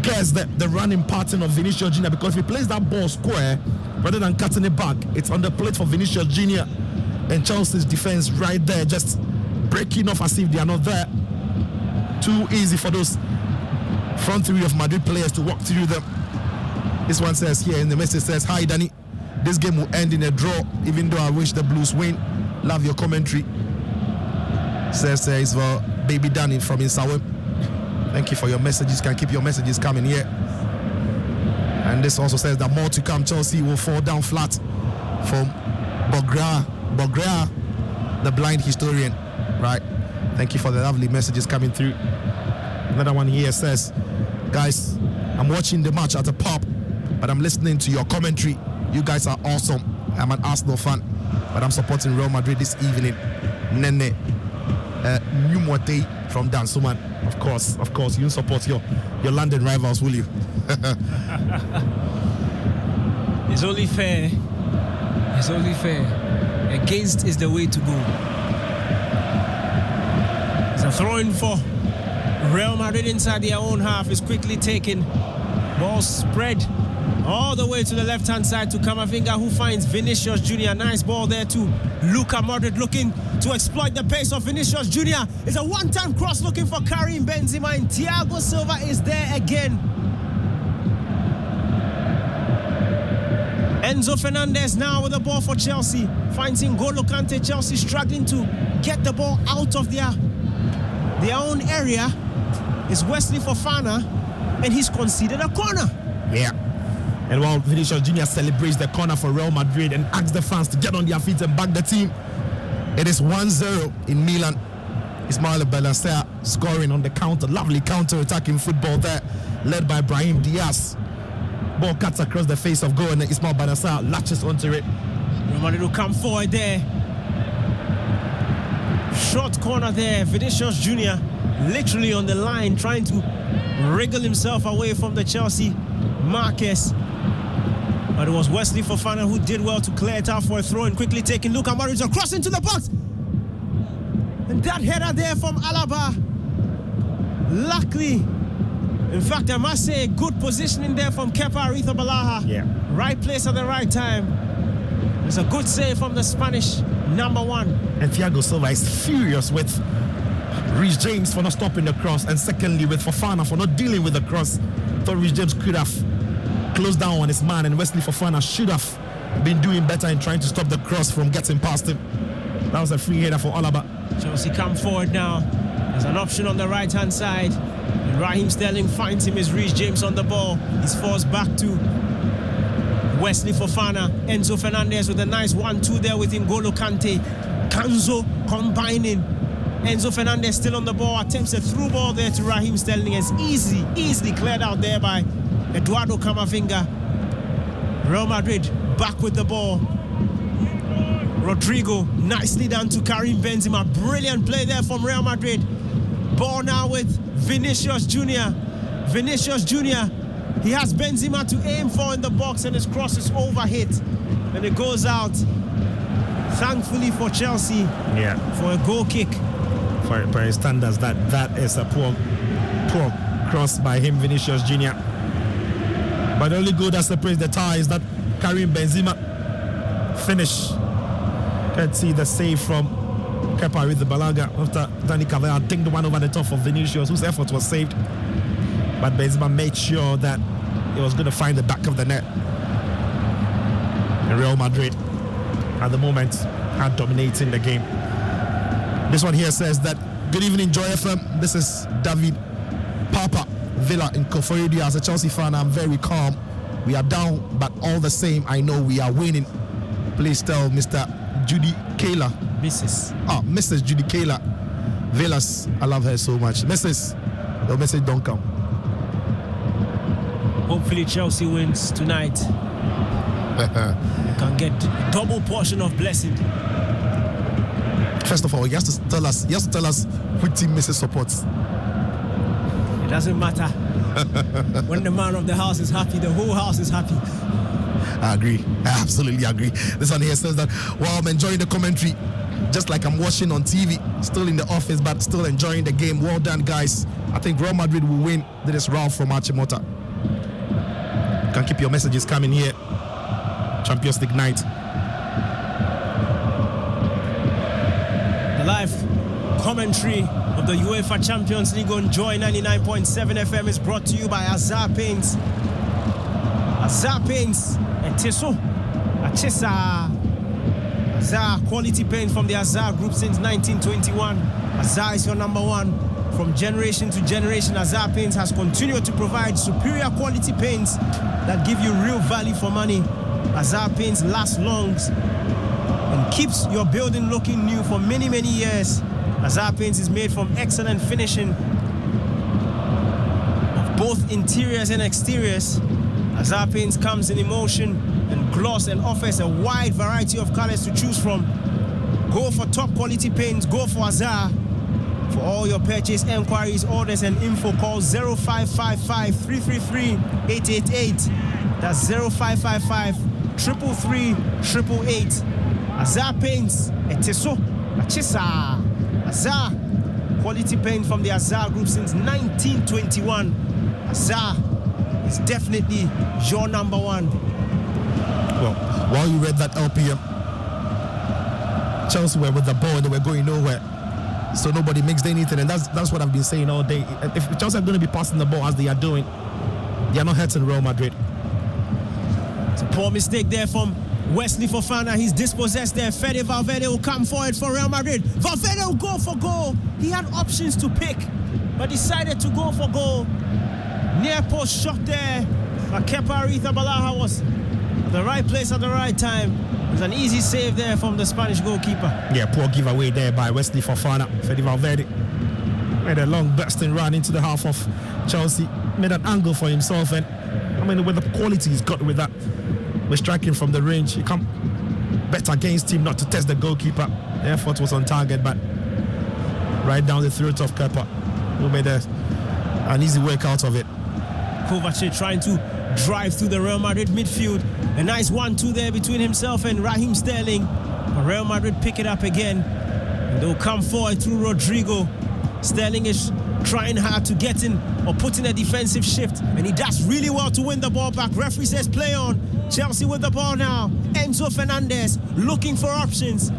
guess the running pattern of Vinicius Junior, because if he plays that ball square rather than cutting it back, it's on the plate for Vinicius Junior, and Chelsea's defense right there just breaking off as if they are not there. Too easy for those front 3 of Madrid players to walk through them. This one says here in the message says, hi Danny, this game will end in a draw even though I wish the Blues win. Love your commentary. Says it's for baby Danny from Insawe. Thank you for your messages. Can keep your messages coming here. And this also says that more to come. Chelsea will fall down flat from Bogra, the blind historian, right? Thank you for the lovely messages coming through. Another one here says, guys, I'm watching the match at a pub, but I'm listening to your commentary. You guys are awesome. I'm an Arsenal fan, but I'm supporting Real Madrid this evening. Nene Nyumote from Dansuman. Of course, you support your London rivals, will you? It's only fair. Against is the way to go. It's a throw-in for Real Madrid inside their own half. Is quickly taken. Ball spread all the way to the left-hand side to Camavinga, who finds Vinicius Jr. Nice ball there to Luka Modric, looking to exploit the pace of Vinicius Jr. It's a one-time cross looking for Karim Benzema, and Thiago Silva is there again. Enzo Fernandez now with the ball for Chelsea. Finds N'Golo Kante. Chelsea struggling to get the ball out of their own area. It's Wesley Fofana, and he's conceded a corner. Yeah. And while Vinicius Jr. celebrates the corner for Real Madrid and asks the fans to get on their feet and back the team, it is 1-0 in Milan. Ismail Benacer scoring on the counter. Lovely counter-attacking football there, led by Brahim Diaz. Ball cuts across the face of goal, and Ismail Benacer latches onto it. Real Madrid will come forward there. Short corner there. Vinicius Jr. literally on the line, trying to wriggle himself away from the Chelsea Marquez. But it was Wesley Fofana who did well to clear it out for a throw, and quickly taking Luka Modric across into the box. And that header there from Alaba. Luckily, in fact, I must say, good positioning there from Kepa Arrizabalaga. Yeah. Right place at the right time. It's a good save from the Spanish number one. And Thiago Silva is furious with Reece James for not stopping the cross, and secondly with Fofana for not dealing with the cross. Thought Reece James could have closed down on his man, and Wesley Fofana should have been doing better in trying to stop the cross from getting past him. That was a free header for Alaba. Chelsea come forward now. There's an option on the right-hand side. And Raheem Sterling finds him as Reece James on the ball. He's forced back to Wesley Fofana. Enzo Fernandez with a nice 1-2 there with N'Golo Kante. Kanzo combining. Enzo Fernandez still on the ball. Attempts a through ball there to Raheem Sterling. It's easily cleared out there by Eduardo Camavinga. Real Madrid back with the ball. Rodrigo nicely down to Karim Benzema. Brilliant play there from Real Madrid. Ball now with Vinicius Jr. Vinicius Jr. He has Benzema to aim for in the box, and his cross is overhit. And it goes out. Thankfully for Chelsea, for a goal kick. For his standards, that is a poor cross by him, Vinicius Jr. But the only goal that separates the tie is that Karim Benzema finish. Can't see the save from Kepa Arrizabalaga after Dani Cavani. I think the one over the top of Vinicius, whose effort was saved. But Benzema made sure that he was going to find the back of the net. And Real Madrid, at the moment, are dominating the game. This one here says that, good evening, Joy FM. This is David Papa Villa in Koforidua. As a Chelsea fan, I'm very calm. We are down, but all the same, I know we are winning. Please tell Mr. Judy Kayla. Mrs. Judy Kayla Villas. I love her so much. Mrs. The message don't come. Hopefully Chelsea wins tonight. You can get a double portion of blessing. First of all, he has to tell us which team Mrs. supports. It doesn't matter. When the man of the house is happy, the whole house is happy. I agree. I absolutely agree. This one here says that, well, I'm enjoying the commentary just like I'm watching on TV. Still in the office, but still enjoying the game. Well done, guys. I think Real Madrid will win. That is Ralph from Achimota. You can keep your messages coming here. Champions League night. The live commentary of the UEFA Champions League on Joy 99.7 FM is brought to you by Azar Paints. Azar Paints, Etiso, Achisa. Azar quality paint from the Azar Group since 1921. Azar is your number one. From generation to generation, Azar Paints has continued to provide superior quality paints that give you real value for money. Azar Paints last long and keeps your building looking new for many, many years. Azar Paints is made from excellent finishing of both interiors and exteriors. Azar Paints comes in emotion and gloss and offers a wide variety of colors to choose from. Go for top quality paints, go for Azar. For all your purchase enquiries, orders and info, call 0555 333 888. That's 0555 333 888. Azar Paints, Eteso, Achisa. Azar, quality paint from the Azar Group since 1921. Azar is definitely your number one. Well, while you read that LPM, Chelsea were with the ball and they were going nowhere. So nobody makes anything, and that's what I've been saying all day. If Chelsea are going to be passing the ball as they are doing, they are not hurting Real Madrid. It's a poor mistake there from Wesley Fofana. He's dispossessed there. Fede Valverde will come forward for Real Madrid. Valverde will go for goal. He had options to pick, but decided to go for goal. Near post shot there. But Kepa Arrizabalaga was at the right place at the right time. It was an easy save there from the Spanish goalkeeper. Yeah, poor giveaway there by Wesley Fofana. Fede Valverde made a long bursting run into the half of Chelsea. Made an angle for himself, and I mean, with the quality he's got with that, with striking from the range, he can't bet against him not to test the goalkeeper. The effort was on target, but right down the throat of Kepa, who made an easy work out of it. Kovacic trying to drive through the Real Madrid midfield. A nice 1-2 there between himself and Raheem Sterling. But Real Madrid pick it up again. And they'll come forward through Rodrigo. Sterling is trying hard to get in or put in a defensive shift. And he does really well to win the ball back. Referee says play on. Chelsea with the ball now. Enzo Fernandez looking for options.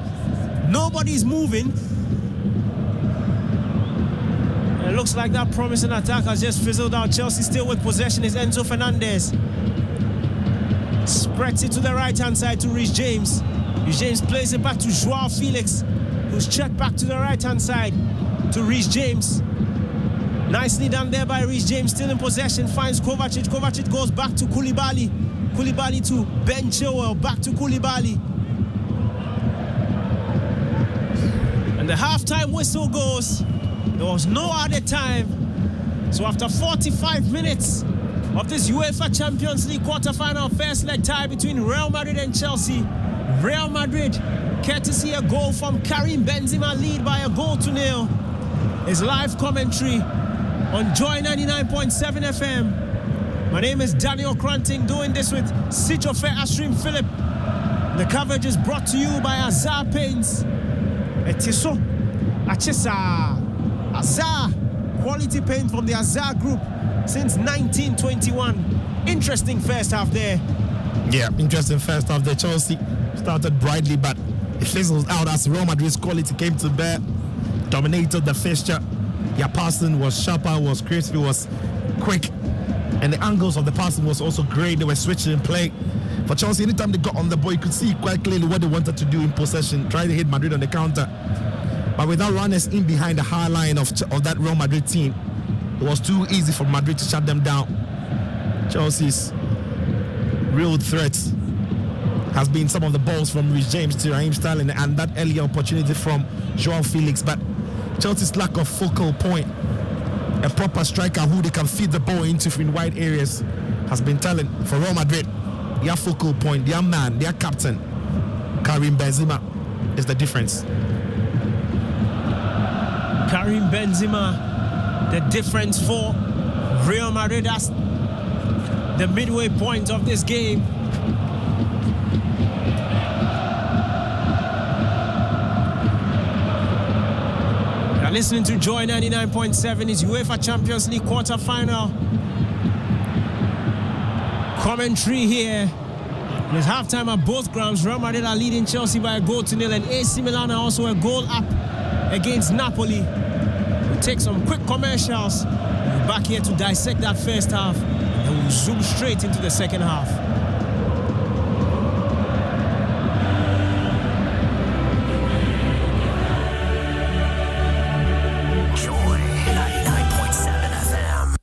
Nobody's moving. It looks like that promising attack has just fizzled out. Chelsea still with possession is Enzo Fernandez. Spreads it to the right-hand side to Reece James. Reece James plays it back to Joao Felix, who's checked back to the right-hand side to Reece James. Nicely done there by Reece James, still in possession, finds Kovacic. Kovacic goes back to Koulibaly. Koulibaly to Ben Chilwell, back to Koulibaly. And the half-time whistle goes. There was no added time. So after 45 minutes of this UEFA Champions League quarter-final first leg tie between Real Madrid and Chelsea, Real Madrid, courtesy a goal from Karim Benzema, lead by 1-0. Is live commentary on Joy 99.7 FM. My name is Daniel Cranting, doing this with Sichofe Ashrim Philip. The coverage is brought to you by Azar Paints. Etiso Achisa. Azar, quality paint from the Azar Group since 1921. Interesting first half there. Yeah, interesting first half there. Chelsea started brightly, but it fizzled out as Real Madrid's quality came to bear. Dominated the fixture. Their passing was sharper, was crispy, was quick. And the angles of the passing was also great. They were switching in play. For Chelsea, anytime they got on the ball, you could see quite clearly what they wanted to do in possession, try to hit Madrid on the counter. But without runners in behind the high line of that Real Madrid team, it was too easy for Madrid to shut them down. Chelsea's real threat has been some of the balls from Reece James to Raheem Sterling and that earlier opportunity from Joao Felix. But Chelsea's lack of focal point, a proper striker who they can feed the ball into in wide areas, has been telling. For Real Madrid, their focal point, their man, their captain, Karim Benzema, is the difference. Karim Benzema, the difference for Real Madrid as the midway point of this game. You're listening to Joy 99.7. It's UEFA Champions League quarter-final commentary here. It's halftime at both grounds. Real Madrid are leading Chelsea by 1-0, and AC Milan are also a goal up against Napoli. We'll take some quick commercials. We'll be back here to dissect that first half, and we'll zoom straight into the second half. Joy 99.7 FM.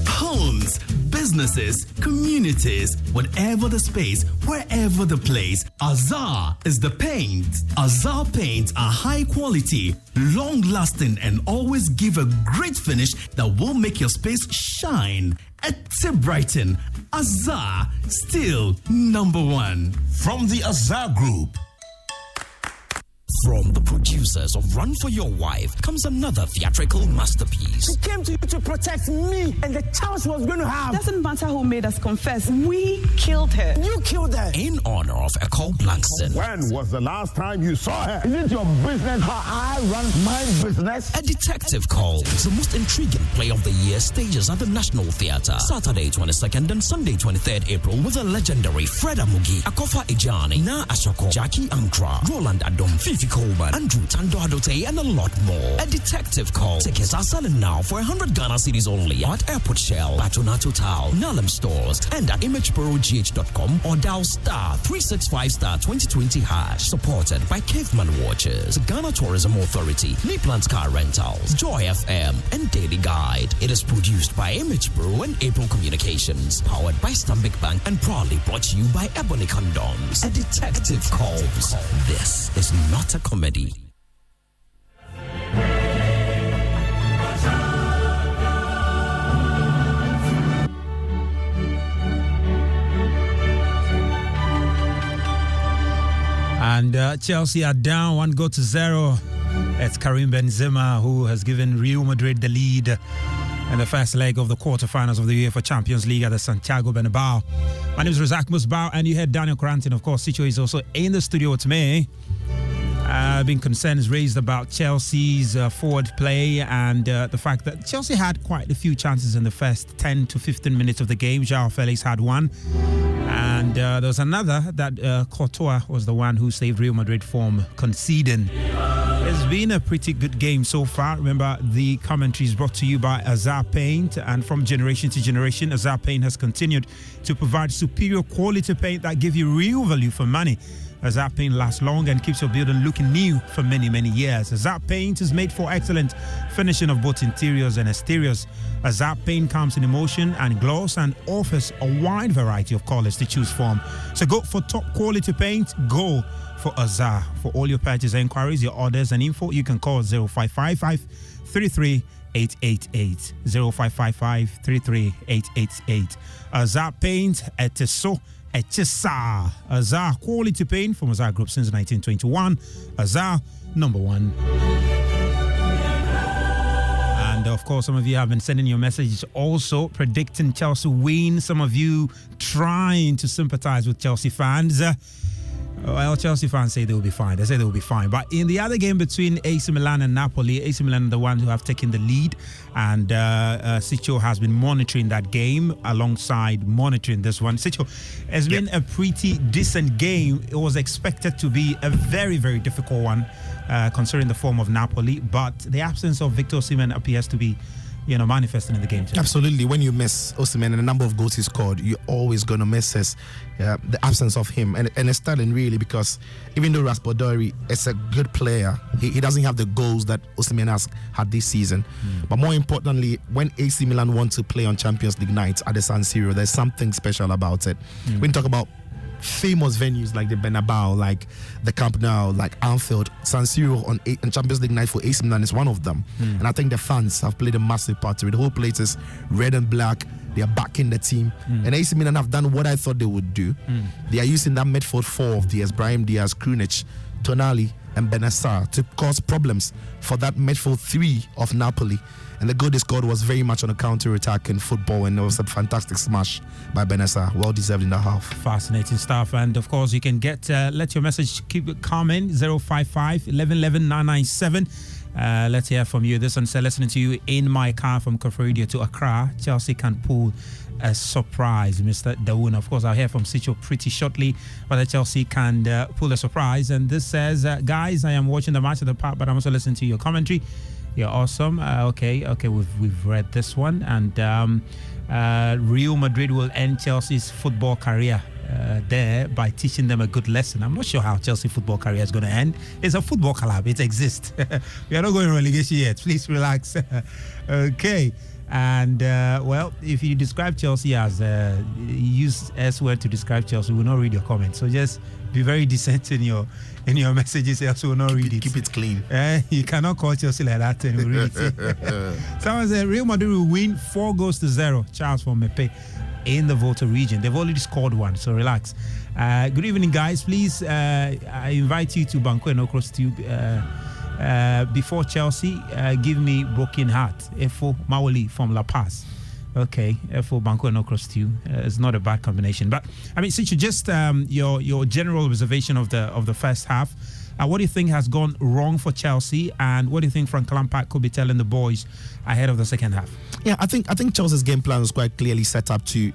Homes, business businesses, communities, whatever the space, wherever the place, Azar is the paint. Azar paints are high quality, long-lasting, and always give a great finish that will make your space shine. At Brighton, Azar, still number one. From the Azar Group. From the producers of Run for Your Wife comes another theatrical masterpiece. She came to you to protect me and the child she was going to have. Doesn't matter who made us confess. We killed her. You killed her. In honor of Ecole Blankson. When was the last time you saw her? Is it your business how I run my business? A Detective Calls, the most intriguing play of the year, stages at the National Theatre. Saturday 22nd and Sunday 23rd April with the legendary Fred Amugi, Akofa Ejani, Na Ashoko, Jackie Ankra, Roland Adom, Fifi Coleman, Andrew Tando Adote, and a lot more. A Detective Call. Tickets are selling now for 100 Ghana cedis only at Airport Shell, Patrona Total, Nalem Stores, and at imageprogh.com or dial star 365 star 2020 hash. Supported by Caveman Watches, Ghana Tourism Authority, Niplan's Car Rentals, Joy FM, and Daily Guide. It is produced by Image Pro and April Communications, powered by Stanbic Bank, and proudly brought to you by Ebony Condoms. A Detective Calls. This is not a comedy. And Chelsea are down 1-0. It's Karim Benzema who has given Real Madrid the lead in the first leg of the quarterfinals of the UEFA Champions League at the Santiago Bernabeu. My name is Razak Musbao, and you heard Daniel Corantin. Of course, Sicho is also in the studio with me. Been concerns raised about Chelsea's forward play and the fact that Chelsea had quite a few chances in the first 10 to 15 minutes of the game. João Felix had one. And there was another that Courtois was the one who saved Real Madrid from conceding. It's been a pretty good game so far. Remember, the commentary is brought to you by Azar Paint, and from generation to generation, Azar Paint has continued to provide superior quality paint that give you real value for money. Azar Paint lasts long and keeps your building looking new for many, many years. Azar Paint is made for excellent finishing of both interiors and exteriors. Azar Paint comes in emulsion and gloss and offers a wide variety of colors to choose from. So go for top quality paint, go for Azar. For all your purchase inquiries, your orders and info, you can call 0555 33 888 0555 33 888. Azar Paint at so Azar quality paint from Azar Group since 1921. Azar number one. And of course, some of you have been sending your messages also predicting Chelsea win. Some of you trying to sympathize with Chelsea fans. Well, Chelsea fans say they will be fine. They say they will be fine. But in the other game between AC Milan and Napoli, AC Milan are the ones who have taken the lead. And Sicho has been monitoring that game alongside monitoring this one. Sicho, it's been a pretty decent game. It was expected to be a very, very difficult one, considering the form of Napoli. But the absence of Victor Osimhen appears to be manifesting in the game too. Absolutely. When you miss Osimhen and the number of goals he scored, you're always going to miss the absence of him. And it's telling really, because even though Raspadori is a good player, he doesn't have the goals that Osimhen has had this season. But more importantly, when AC Milan want to play on Champions League nights at the San Siro, there's something special about it. When you talk about famous venues like the Bernabeu, like the Camp Nou, like Anfield, San Siro on Champions League night for AC Milan is one of them. And I think the fans have played a massive part to it. The whole place is red and black. They are backing the team. And AC Milan have done what I thought they would do. They are using that midfield four of Diaz, Brahim Diaz, Krunic, Tonali, and Benacer to cause problems for that midfield three of Napoli. And the goal they scored was very much on a counter-attack in football, and it was a fantastic smash by Benacer. Well deserved in the half. Fascinating stuff. And of course, you can let your message keep it coming. 055 1111 997. Let's hear from you. This one said, listening to you in my car from Koforidua to Accra. Chelsea can pull a surprise, Mr. Dawoon. Of course, I'll hear from Sicho pretty shortly whether Chelsea can pull a surprise. And this says, guys, I am watching the match at the park, but I'm also listening to your commentary. You're awesome. Okay, we've read this one. And Real Madrid will end Chelsea's football career. there by teaching them a good lesson. I'm not sure how Chelsea football career is going to end. It's a football club. It exists. We are not going to relegation yet. Please relax. Okay. And, well, if you describe Chelsea as use S word to describe Chelsea, we will not read your comments. So just be very decent in your messages, else we will not read it. Keep it clean. You cannot call Chelsea like that and we'll read it. Someone said Real Madrid will win 4-0. Charles from Mepe in the Volta region. They've already scored one, so relax. Good evening, guys. Please, I invite you to Banco and Okros Tube. Before Chelsea, give me Broken Heart. Efo Mawali from La Paz. Okay, Efo Banco and Okros Tube. It's not a bad combination. But I mean, since you just your general observation of the first half, what do you think has gone wrong for Chelsea, and what do you think Frank Lampard could be telling the boys ahead of the second half? Yeah, I think Chelsea's game plan was quite clearly set up to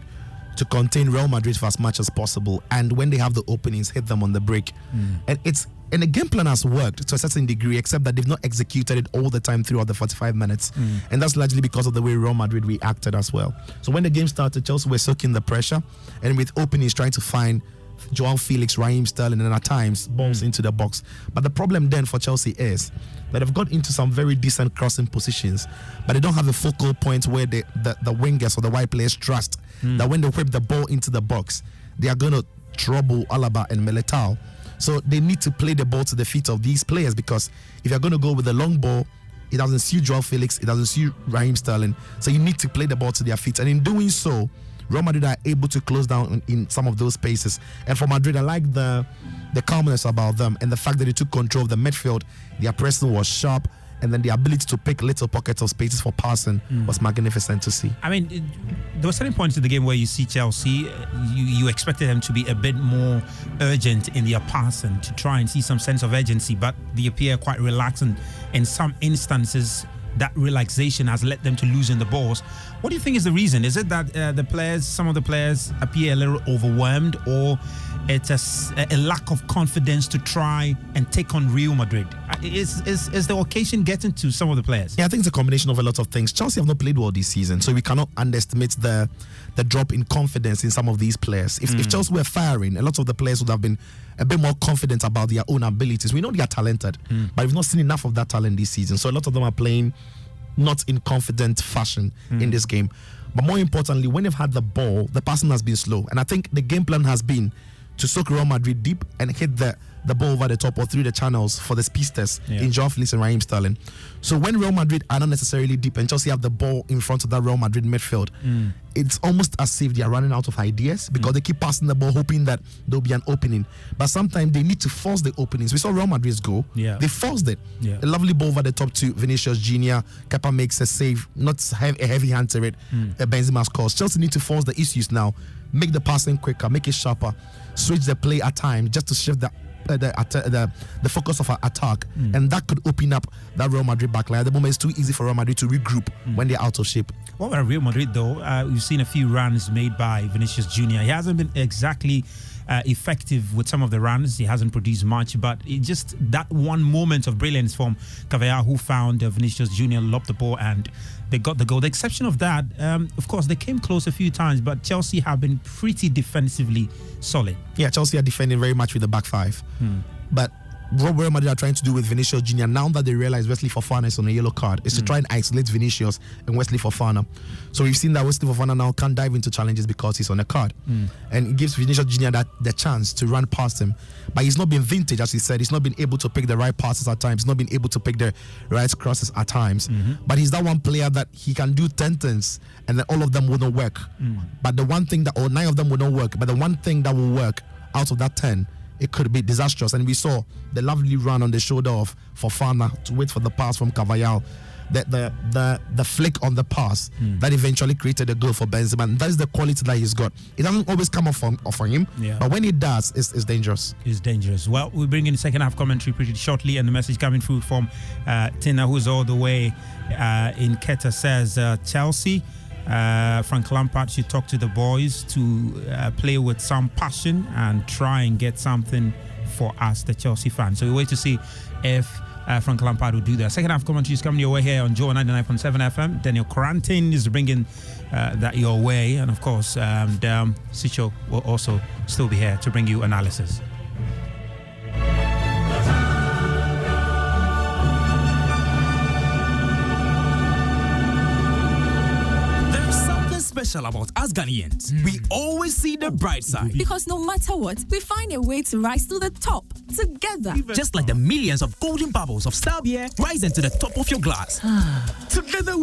contain Real Madrid for as much as possible, and when they have the openings, hit them on the break. And the game plan has worked to a certain degree, except that they've not executed it all the time throughout the 45 minutes. And that's largely because of the way Real Madrid reacted as well. So when the game started, Chelsea were soaking the pressure, and with openings trying to find Joao Felix, Raheem Sterling, and at times balls into the box. But the problem then for Chelsea is that they've got into some very decent crossing positions, but they don't have a focal point where the wingers or the wide players trust that when they whip the ball into the box, they are going to trouble Alaba and Militao. So they need to play the ball to the feet of these players, because if you're going to go with a long ball, it doesn't suit Joao Felix, it doesn't suit Raheem Sterling. So you need to play the ball to their feet. And in doing so, Real Madrid are able to close down in some of those spaces. And for Madrid, I like the calmness about them and the fact that they took control of the midfield. Their pressing was sharp, and then the ability to pick little pockets of spaces for passing was magnificent to see. I mean, there were certain points in the game where you see Chelsea, you expected them to be a bit more urgent in their passing, to try and see some sense of urgency, but they appear quite relaxed, and in some instances that relaxation has led them to losing the balls. What do you think is the reason? Is it that some of the players appear a little overwhelmed, or it's a lack of confidence to try and take on Real Madrid? Is the occasion getting to some of the players? Yeah, I think it's a combination of a lot of things. Chelsea have not played well this season, so we cannot underestimate the drop in confidence in some of these players. If Chelsea were firing, a lot of the players would have been a bit more confident about their own abilities. We know they are talented, but we've not seen enough of that talent this season. So a lot of them are playing not in confident fashion in this game. But more importantly, when they've had the ball, the passing has been slow. And I think the game plan has been to soak Real Madrid deep and hit the ball over the top or through the channels for the speedsters in Joao Felix and Raheem Sterling. So when Real Madrid are not necessarily deep and Chelsea have the ball in front of that Real Madrid midfield, it's almost as if they are running out of ideas, because they keep passing the ball hoping that there'll be an opening. But sometimes they need to force the openings. We saw Real Madrid's goal. They forced it. A lovely ball over the top to Vinicius Jr. Kepa makes a save, not a heavy hand to it. Benzema scores. Chelsea need to force the issues now. Make the passing quicker, make it sharper, switch the play at times just to shift the focus of our attack, and that could open up that Real Madrid backline. At the moment, it's too easy for Real Madrid to regroup when they're out of shape. What about Real Madrid, though? We've seen a few runs made by Vinicius Jr. He hasn't been exactly effective with some of the runs. He hasn't produced much, but it just that one moment of brilliance from Cavallero, who found Vinicius Jr. lobbed the ball and they got the goal. The exception of that, of course, they came close a few times, but Chelsea have been pretty defensively solid. Yeah, Chelsea are defending very much with the back five. But what Real Madrid are trying to do with Vinicius Jr. now that they realize Wesley Fofana is on a yellow card is to try and isolate Vinicius and Wesley Fofana. So we've seen that Wesley Fofana now can't dive into challenges because he's on a card, and it gives Vinicius Jr. the chance to run past him. But he's not been vintage, as he said. He's not been able to pick the right passes at times. He's not been able to pick the right crosses at times. But he's that one player that he can do 10 things and then all of them wouldn't work. But the one thing that, or 9 of them wouldn't work, but the one thing that will work out of that 10, it could be disastrous. And we saw the lovely run on the shoulder of Fofana to wait for the pass from Cavallero. The flick on the pass that eventually created a goal for Benzema. And that is the quality that he's got. It doesn't always come off for him, but when it does, it's dangerous. It's dangerous. Well, we'll bring in the second half commentary pretty shortly, and the message coming through from Tina, who's all the way in Quetta, says Chelsea, Frank Lampard should talk to the boys to play with some passion and try and get something for us, the Chelsea fans. So we wait to see if Frank Lampard will do that. Second half commentary is coming your way here on Joe 99.7 FM. Daniel Corantin is bringing that your way. And of course, Sicho will also still be here to bring you analysis. Special about us Ghanaians. We always see the bright side. Because no matter what, we find a way to rise to the top together. Just like the millions of golden bubbles of Star Beer rising to the top of your glass. Together